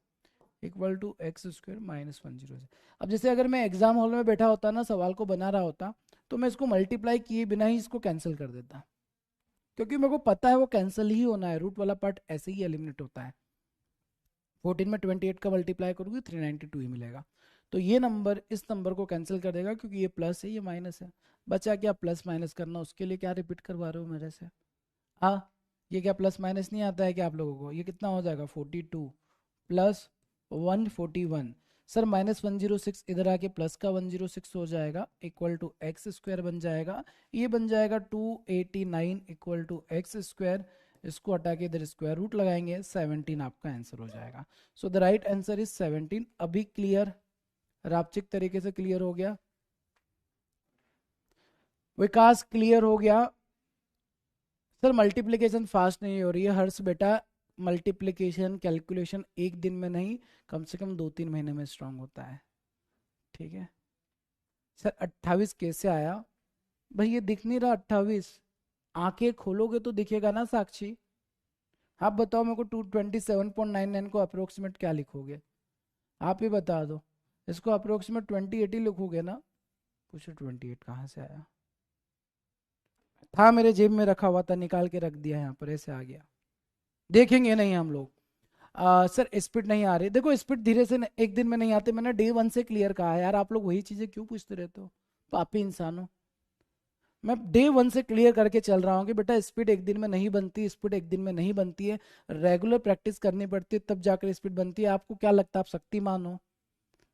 इक्वल टू एक्स स्क्वायर -106। अब जैसे अगर मैं एग्जाम हॉल में बैठा होता ना, सवाल को बना रहा होता, तो मैं इसको मल्टीप्लाई किए बिना ही इसको कैंसिल कर देता, क्योंकि मेरे को पता है वो कैंसिल ही होना है, रूट वाला पार्ट ऐसे ही एलिमिनेट होता है। 14 में 28 का मल्टीप्लाई करोगे 392 ही मिलेगा। तो ये नंबर इस नंबर को कैंसिल कर देगा, क्योंकि ये प्लस है ये माइनस है। बचा क्या प्लस माइनस करना, उसके लिए क्या रिपीट करवा रहे हो मेरे से? हाँ, ये क्या प्लस माइनस नहीं आता है क्या आप लोगों को? ये कितना हो जाएगा 42 प्लस 141, सर -106 इधर आके प्लस का 106 हो जाएगा, इक्वल टू एक्स स्क्वायर बन जाएगा। ये बन जाएगा 289 इक्वल टू एक्स स्क्वायर, इसको हटा के इधर स्क्वायर रूट लगाएंगे, 17 आपका आंसर हो जाएगा। So the right answer is 17। अभी क्लियर, रापचिक तरीके से क्लियर हो गया? विकास क्लियर हो गया? सर मल्टीप्लिकेशन फास्ट नहीं हो रही है हर्ष बेटा, मल्टीप्लिकेशन कैलकुलेशन एक दिन में नहीं, कम से कम 2-3 महीने में स्ट्रांग होता है, ठीक है? सर 28 कैसे आया भाई? ये दिख नहीं रहा 28, आंखें खोलोगे तो दिखेगा ना साक्षी। आप बताओ मेरे को 227.99 को अप्रोक्सीमेट क्या लिखोगे? आप ही बता दो। इसको अप्रोक्सीमेट 2080 लिखोगे ना? पूछो 28 कहाँ से आया? था मेरे जेब में रखा हुआ था, निकाल के रख दिया, यहाँ पर ऐसे आ गया। देखेंगे नहीं हम लोग। सर स्पीड नहीं आ रही, देखो स्पीड धीरे से एक दिन में नहीं आते, मैंने डे 1 से क्लियर कहा है यार, आप लोग वही चीजें क्यों पूछते रहते हो, पापी इंसानों। मैं डे 1 से क्लियर करके चल रहा हूँ कि बेटा स्पीड एक दिन में नहीं बनती, स्पीड एक दिन में नहीं बनती है, रेगुलर प्रैक्टिस करनी पड़ती है तब जाकर स्पीड बनती है। आपको क्या लगता है आप शक्तिमान हो?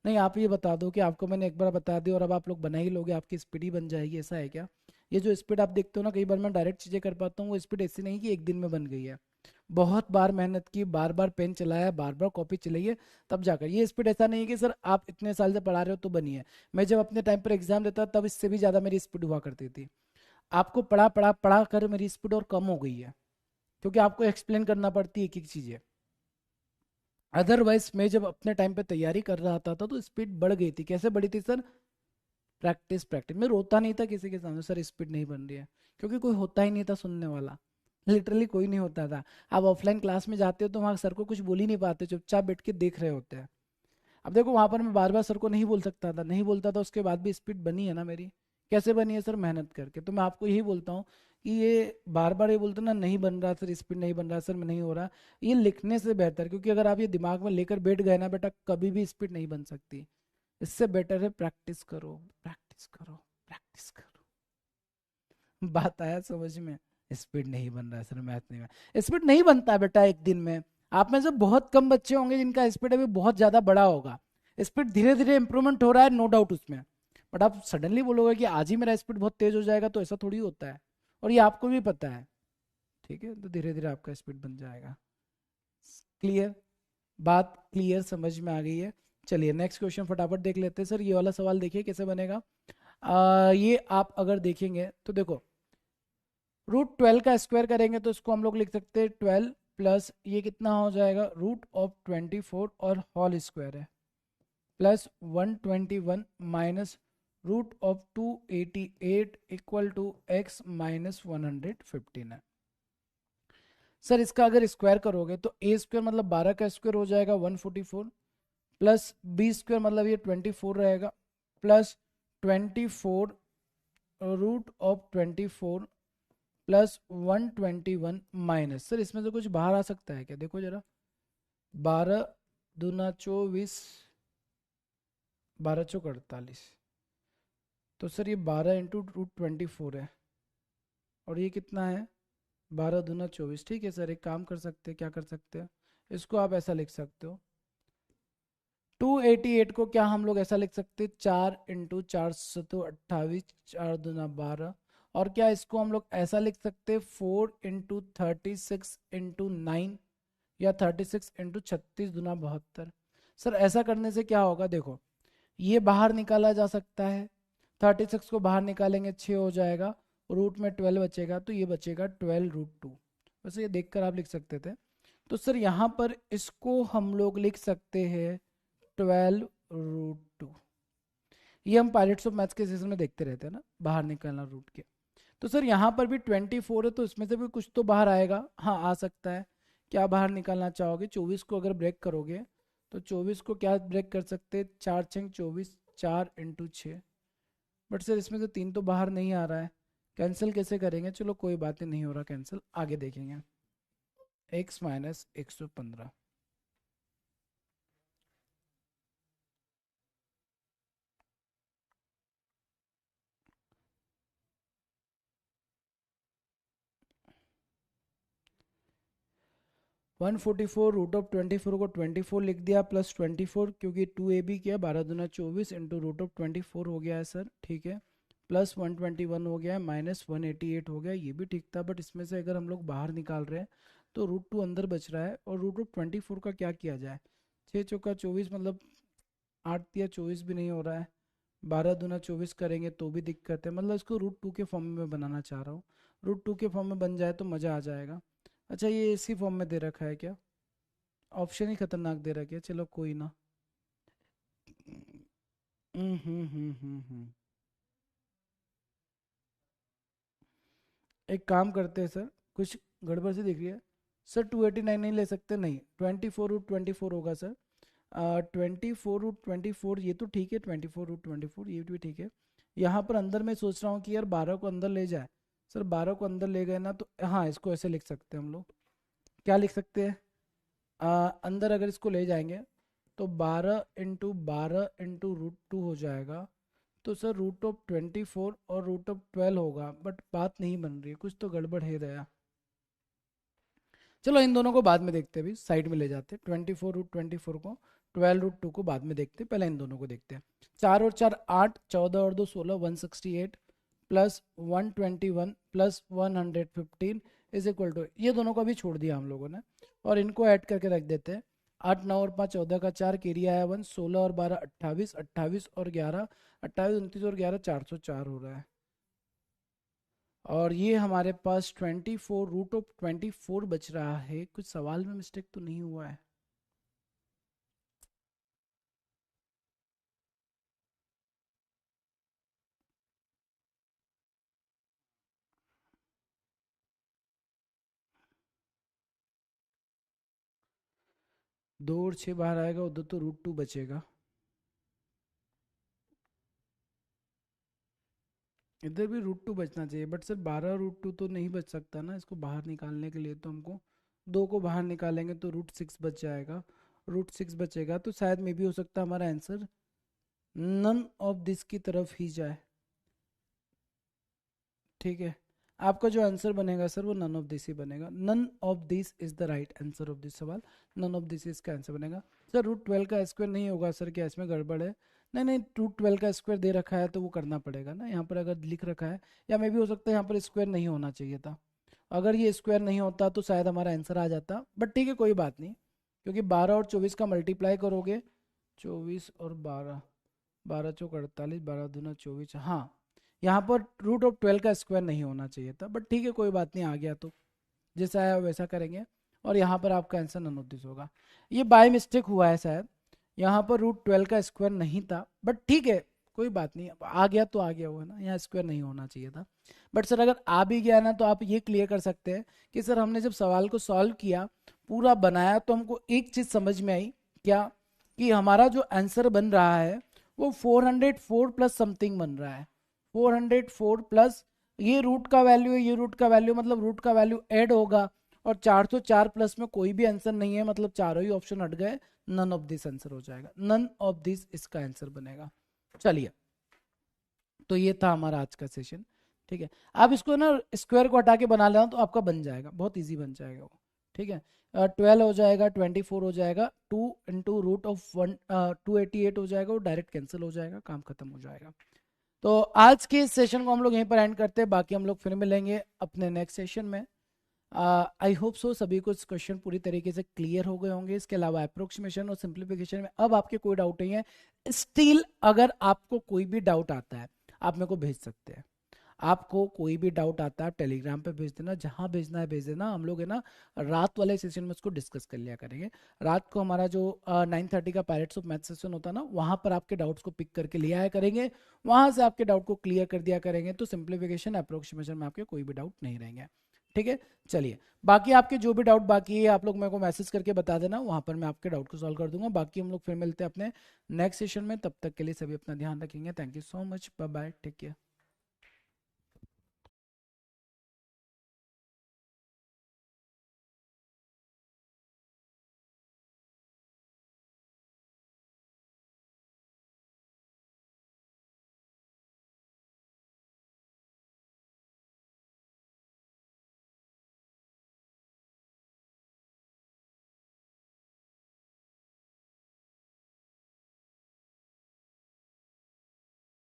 नहीं, आप ये बता दो कि आपको मैंने एक बार बता दी और अब आप लोग बना ही लोगे, आपकी स्पीड ही बन जाएगी, ऐसा है क्या? ये जो स्पीड आप देखते हो ना, कई बार मैं डायरेक्ट चीजें कर पाता हूँ, वो स्पीड ऐसी नहीं कि एक दिन में बन गई है, बहुत बार मेहनत की, बार बार पेन चलाया, बार बार कॉपी चलाई है, तब जाकर ये स्पीड। ऐसा नहीं है कि सर आप इतने साल से पढ़ा रहे हो तो बनी है। मैं जब अपने टाइम पर एग्जाम देता तब इससे भी ज्यादा मेरी स्पीड हुआ करती थी। आपको पढ़ा पढ़ा पढ़ा कर मेरी स्पीड और कम हो गई है, क्योंकि आपको एक्सप्लेन करना पड़ती है एक एक चीजें। अदरवाइज मैं जब अपने टाइम पे तैयारी कर रहा था तो स्पीड बढ़ गई थी। कैसे बढ़ी थी सर? Practice practice. मैं रोता नहीं था किसी के सामने सर स्पीड नहीं बन रही है, क्योंकि कोई होता ही नहीं था सुनने वाला, लिटरली कोई नहीं होता था। आप ऑफलाइन क्लास में जाते हो तो वहाँ सर को कुछ बोल ही नहीं पाते, चुपचाप बैठ के देख रहे होते हैं। अब देखो वहां पर मैं बार बार सर को नहीं बोल सकता था, नहीं बोलता था, उसके बाद भी स्पीड बनी है ना मेरी। कैसे बनी है सर? मेहनत करके। तो मैं आपको यही बोलता हूँ कि ये बार बार ये बोलते ना नहीं बन रहा सर, स्पीड नहीं बन रहा सर, नहीं हो रहा, ये लिखने से बेहतर, क्योंकि अगर आप ये दिमाग में लेकर बैठ गए ना बेटा, कभी भी स्पीड नहीं बन सकती। इससे बेटर है प्रैक्टिस करो, प्रैक्टिस करो, प्रैक्टिस करो। बात आया समझ में? स्पीड नहीं बन रहा है सर, मैथ नहीं बन, स्पीड नहीं बनता है बेटा एक दिन में। आप में से बहुत कम बच्चे होंगे जिनका स्पीड अभी बहुत ज्यादा बड़ा होगा। स्पीड धीरे धीरे इंप्रूवमेंट हो रहा है, नो डाउट उसमें, बट आप सडनली बोलोगे कि आज ही मेरा स्पीड बहुत तेज हो जाएगा, तो ऐसा थोड़ी होता है, और ये आपको भी पता है, ठीक है? तो धीरे धीरे आपका स्पीड बन जाएगा। क्लियर? बात क्लियर, समझ में आ गई है? चलिए नेक्स्ट क्वेश्चन फटाफट देख लेते हैं। सर ये वाला सवाल देखिए कैसे बनेगा। ये आप अगर देखेंगे तो देखो, √12 का स्क्वायर करेंगे तो इसको हम लोग लिख सकते हैं 12 प्लस ये कितना हो जाएगा √24 और होल स्क्वायर है, plus 121 minus √288 equal to x minus 115 है। सर इसका अगर स्क्वायर करोगे तो a स्क्वायर मतलब 12 का स्क्वायर हो जाएगा 144, प्लस b स्क्वायर मतलब ये 24 रहेगा, प्लस 24 √24 प्लस 121 माइनस, सर इसमें से कुछ बाहर आ सकता है क्या? देखो जरा, 12 दूना 24, 12 चौक 48, तो सर ये 12 इंटू √24 है, और ये कितना है 12 दूना 24। ठीक है सर, एक काम कर सकते हैं, क्या कर सकते हैं, इसको आप ऐसा लिख सकते हो, 288 को क्या हम लोग ऐसा लिख सकते हैं 4 इंटू 428, 4 दूना 12, और क्या इसको हम लोग ऐसा लिख सकते हैं 4 इंटू 36 इंटू 9, या 36 इंटू 36 दूना 72। सर ऐसा करने से क्या होगा, देखो ये बाहर निकाला जा सकता है, 36 को बाहर निकालेंगे 6 हो जाएगा, रूट में 12 बचेगा, तो ये बचेगा 12√2। वैसे ये देखकर आप लिख सकते थे। तो सर यहाँ पर इसको हम लोग लिख सकते हैं 12√2। ये हम पायलट्स ऑफ मैथ्स के सीजन में देखते रहते हैं ना, बाहर निकलना रूट के। तो सर यहाँ पर भी 24 है, तो इसमें से भी कुछ तो बाहर आएगा। हाँ, आ सकता है। क्या बाहर निकालना चाहोगे? 24 को अगर ब्रेक करोगे तो 24 को क्या ब्रेक कर सकते हैं? 4×6 = 24, 4×6। बट सर इसमें से 3 तो बाहर नहीं आ रहा है, कैंसिल कैसे करेंगे? चलो कोई बात नहीं हो रहा कैंसिल, आगे देखेंगे। x - 115। 144 √24 को 24 लिख दिया प्लस 24, क्योंकि 2ab किया, 12×2 = 24 इंटू √24 हो गया है सर, ठीक है। प्लस 121 हो गया है, माइनस 188 हो गया, ये भी ठीक था। बट इसमें से अगर हम लोग बाहर निकाल रहे हैं तो √2 अंदर बच रहा है, और √24 का क्या किया जाए? 6×4 = 24, मतलब 8×3 = 24 भी नहीं हो रहा है। 12×24 करेंगे तो भी दिक्कत है, मतलब इसको √2 के फॉर्म में बनाना चाह रहा हूँ। √2 के फॉर्म में बन जाए तो मज़ा आ जाएगा। अच्छा, ये इसी फॉर्म में दे रखा है क्या? ऑप्शन ही खतरनाक दे रखा है, चलो कोई ना। हम्म हम्म हम्म हम्म हम्म। एक काम करते हैं सर, कुछ गड़बड़ सी दिख रही है। सर 289 नहीं ले सकते? नहीं, 24 √24 होगा सर। 24 √24, ये तो ठीक है, 24 √24 ये भी ठीक है। यहाँ पर अंदर मैं सोच रहा हूँ कि यार 12 को अंदर ले जाए। सर 12 को अंदर ले गए ना तो हाँ, इसको ऐसे लिख सकते हैं हम लोग। क्या लिख सकते हैं? अंदर अगर इसको ले जाएंगे तो 12×12 × √2 हो जाएगा। तो सर √24 और √12 होगा, बट बात नहीं बन रही है, कुछ तो गड़बड़ है दया। चलो इन दोनों को बाद में देखते हैं, अभी साइड में ले जाते हैं। 24 √24 को, 12 √2 को बाद में देखते हैं, पहले इन दोनों को देखते हैं। 4 और 4 8, 14 और 2 16, 168 plus 121 plus 115 is equal to, ये दोनों को भी छोड़ दिया हम लोगों ने, और इनको ऐड करके रख देते हैं। 8 9 और 5 14 का 4, कैरी आया 1, 16 और 12 28, 28 और 11 28, 29 और 11 404 हो रहा है। और ये हमारे पास 24 √24 बच रहा है। कुछ सवाल में मिस्टेक तो नहीं हुआ है? दो और छः बाहर आएगा, उधर तो √2 बचेगा, इधर भी √2 बचना चाहिए। बट सर 12 √2 तो नहीं बच सकता ना, इसको बाहर निकालने के लिए तो हमको दो को बाहर निकालेंगे तो √6 बच जाएगा। √6 बचेगा तो शायद में भी हो सकता है हमारा आंसर नन ऑफ दिस की तरफ ही जाए, ठीक है। आपका जो आंसर बनेगा सर वो नन ऑफ दिस ही बनेगा। None of this is the right answer of this सवाल। नन ऑफ दिस इसका आंसर बनेगा। सर √12 का स्क्वायर नहीं होगा सर, क्या इसमें गड़बड़ है? नहीं नहीं, √12 का स्क्वायर दे रखा है तो वो करना पड़ेगा ना, यहाँ पर अगर लिख रखा है। या मे भी हो सकता है यहाँ पर स्क्वायर नहीं होना चाहिए था। अगर ये स्क्वायर नहीं होता तो शायद हमारा आंसर आ जाता, बट ठीक है कोई बात नहीं, क्योंकि 12 और 24 का मल्टीप्लाई करोगे, 24 और 12, 12×4 = 48, 12×2 = 24, हाँ। यहाँ पर √12 का स्क्वायर नहीं होना चाहिए था, बट ठीक है कोई बात नहीं, आ गया तो जैसा आया वैसा करेंगे। और यहाँ पर आपका आंसर नन ऑफ दिस होगा। ये बाय मिस्टेक हुआ है शायद, यहाँ पर √12 का स्क्वायर नहीं था, बट ठीक है कोई बात नहीं, अब आ गया तो आ गया, हुआ ना, यहाँ स्क्वायर नहीं होना चाहिए था। बट सर अगर आ भी गया ना तो आप ये क्लियर कर सकते हैं कि सर हमने जब सवाल को सॉल्व किया, पूरा बनाया, तो हमको एक चीज़ समझ में आई, क्या? कि हमारा जो आंसर बन रहा है वो 404 प्लस समथिंग बन रहा है। 404 प्लस ये रूट का वैल्यू है, ये रूट का वैल्यू, मतलब रूट का वैल्यू ऐड होगा। और 404 प्लस में कोई भी आंसर नहीं है, मतलब चारों ही ऑप्शन हट गए। नन ऑफ दिस आंसर हो जाएगा, नन ऑफ दिस इसका आंसर बनेगा। चलिए, तो ये था हमारा आज का सेशन, ठीक है। आप इसको ना स्क्वायर को हटा के बना लेना तो आपका बन जाएगा, बहुत इजी बन जाएगा वो, ठीक है। 12 हो जाएगा, 24 हो जाएगा, 2 × √1 288 हो जाएगा, वो डायरेक्ट कैंसिल हो जाएगा, काम खत्म हो जाएगा। तो आज के इस सेशन को हम लोग यहीं पर एंड करते हैं, बाकी हम लोग फिर मिलेंगे अपने नेक्स्ट सेशन में। आई होप सो सभी को क्वेश्चन पूरी तरीके से क्लियर हो गए होंगे। इसके अलावा अप्रोक्सीमेशन और सिंप्लीफिकेशन में अब आपके कोई डाउट नहीं है। स्टिल अगर आपको कोई भी डाउट आता है आप मेरे को भेज सकते हैं। आपको कोई भी डाउट आता है टेलीग्राम पे भेज देना, जहां भेजना है भेज देना। हम लोग है ना रात वाले सेशन में उसको डिस्कस कर लिया करेंगे। रात को हमारा जो 9:30 का पायरेट्स ऑफ मैथ सेशन होता है ना, वहां पर आपके डाउट्स को पिक करके ले आया करेंगे, वहां से आपके डाउट को क्लियर कर दिया करेंगे। तो सिंप्लीफिकेशन अप्रोक्सीमेशन में आपके कोई भी डाउट नहीं रहेंगे। ठीक है, चलिए बाकी आपके जो भी डाउट बाकी है आप लोग मेरे को मैसेज करके बता देना, वहां पर मैं आपके डाउट को सॉल्व कर दूंगा। बाकी हम लोग फिर मिलते हैं अपने नेक्स्ट सेशन में, तब तक के लिए सभी अपना ध्यान रखेंगे। Thank you so much, bye bye, take care.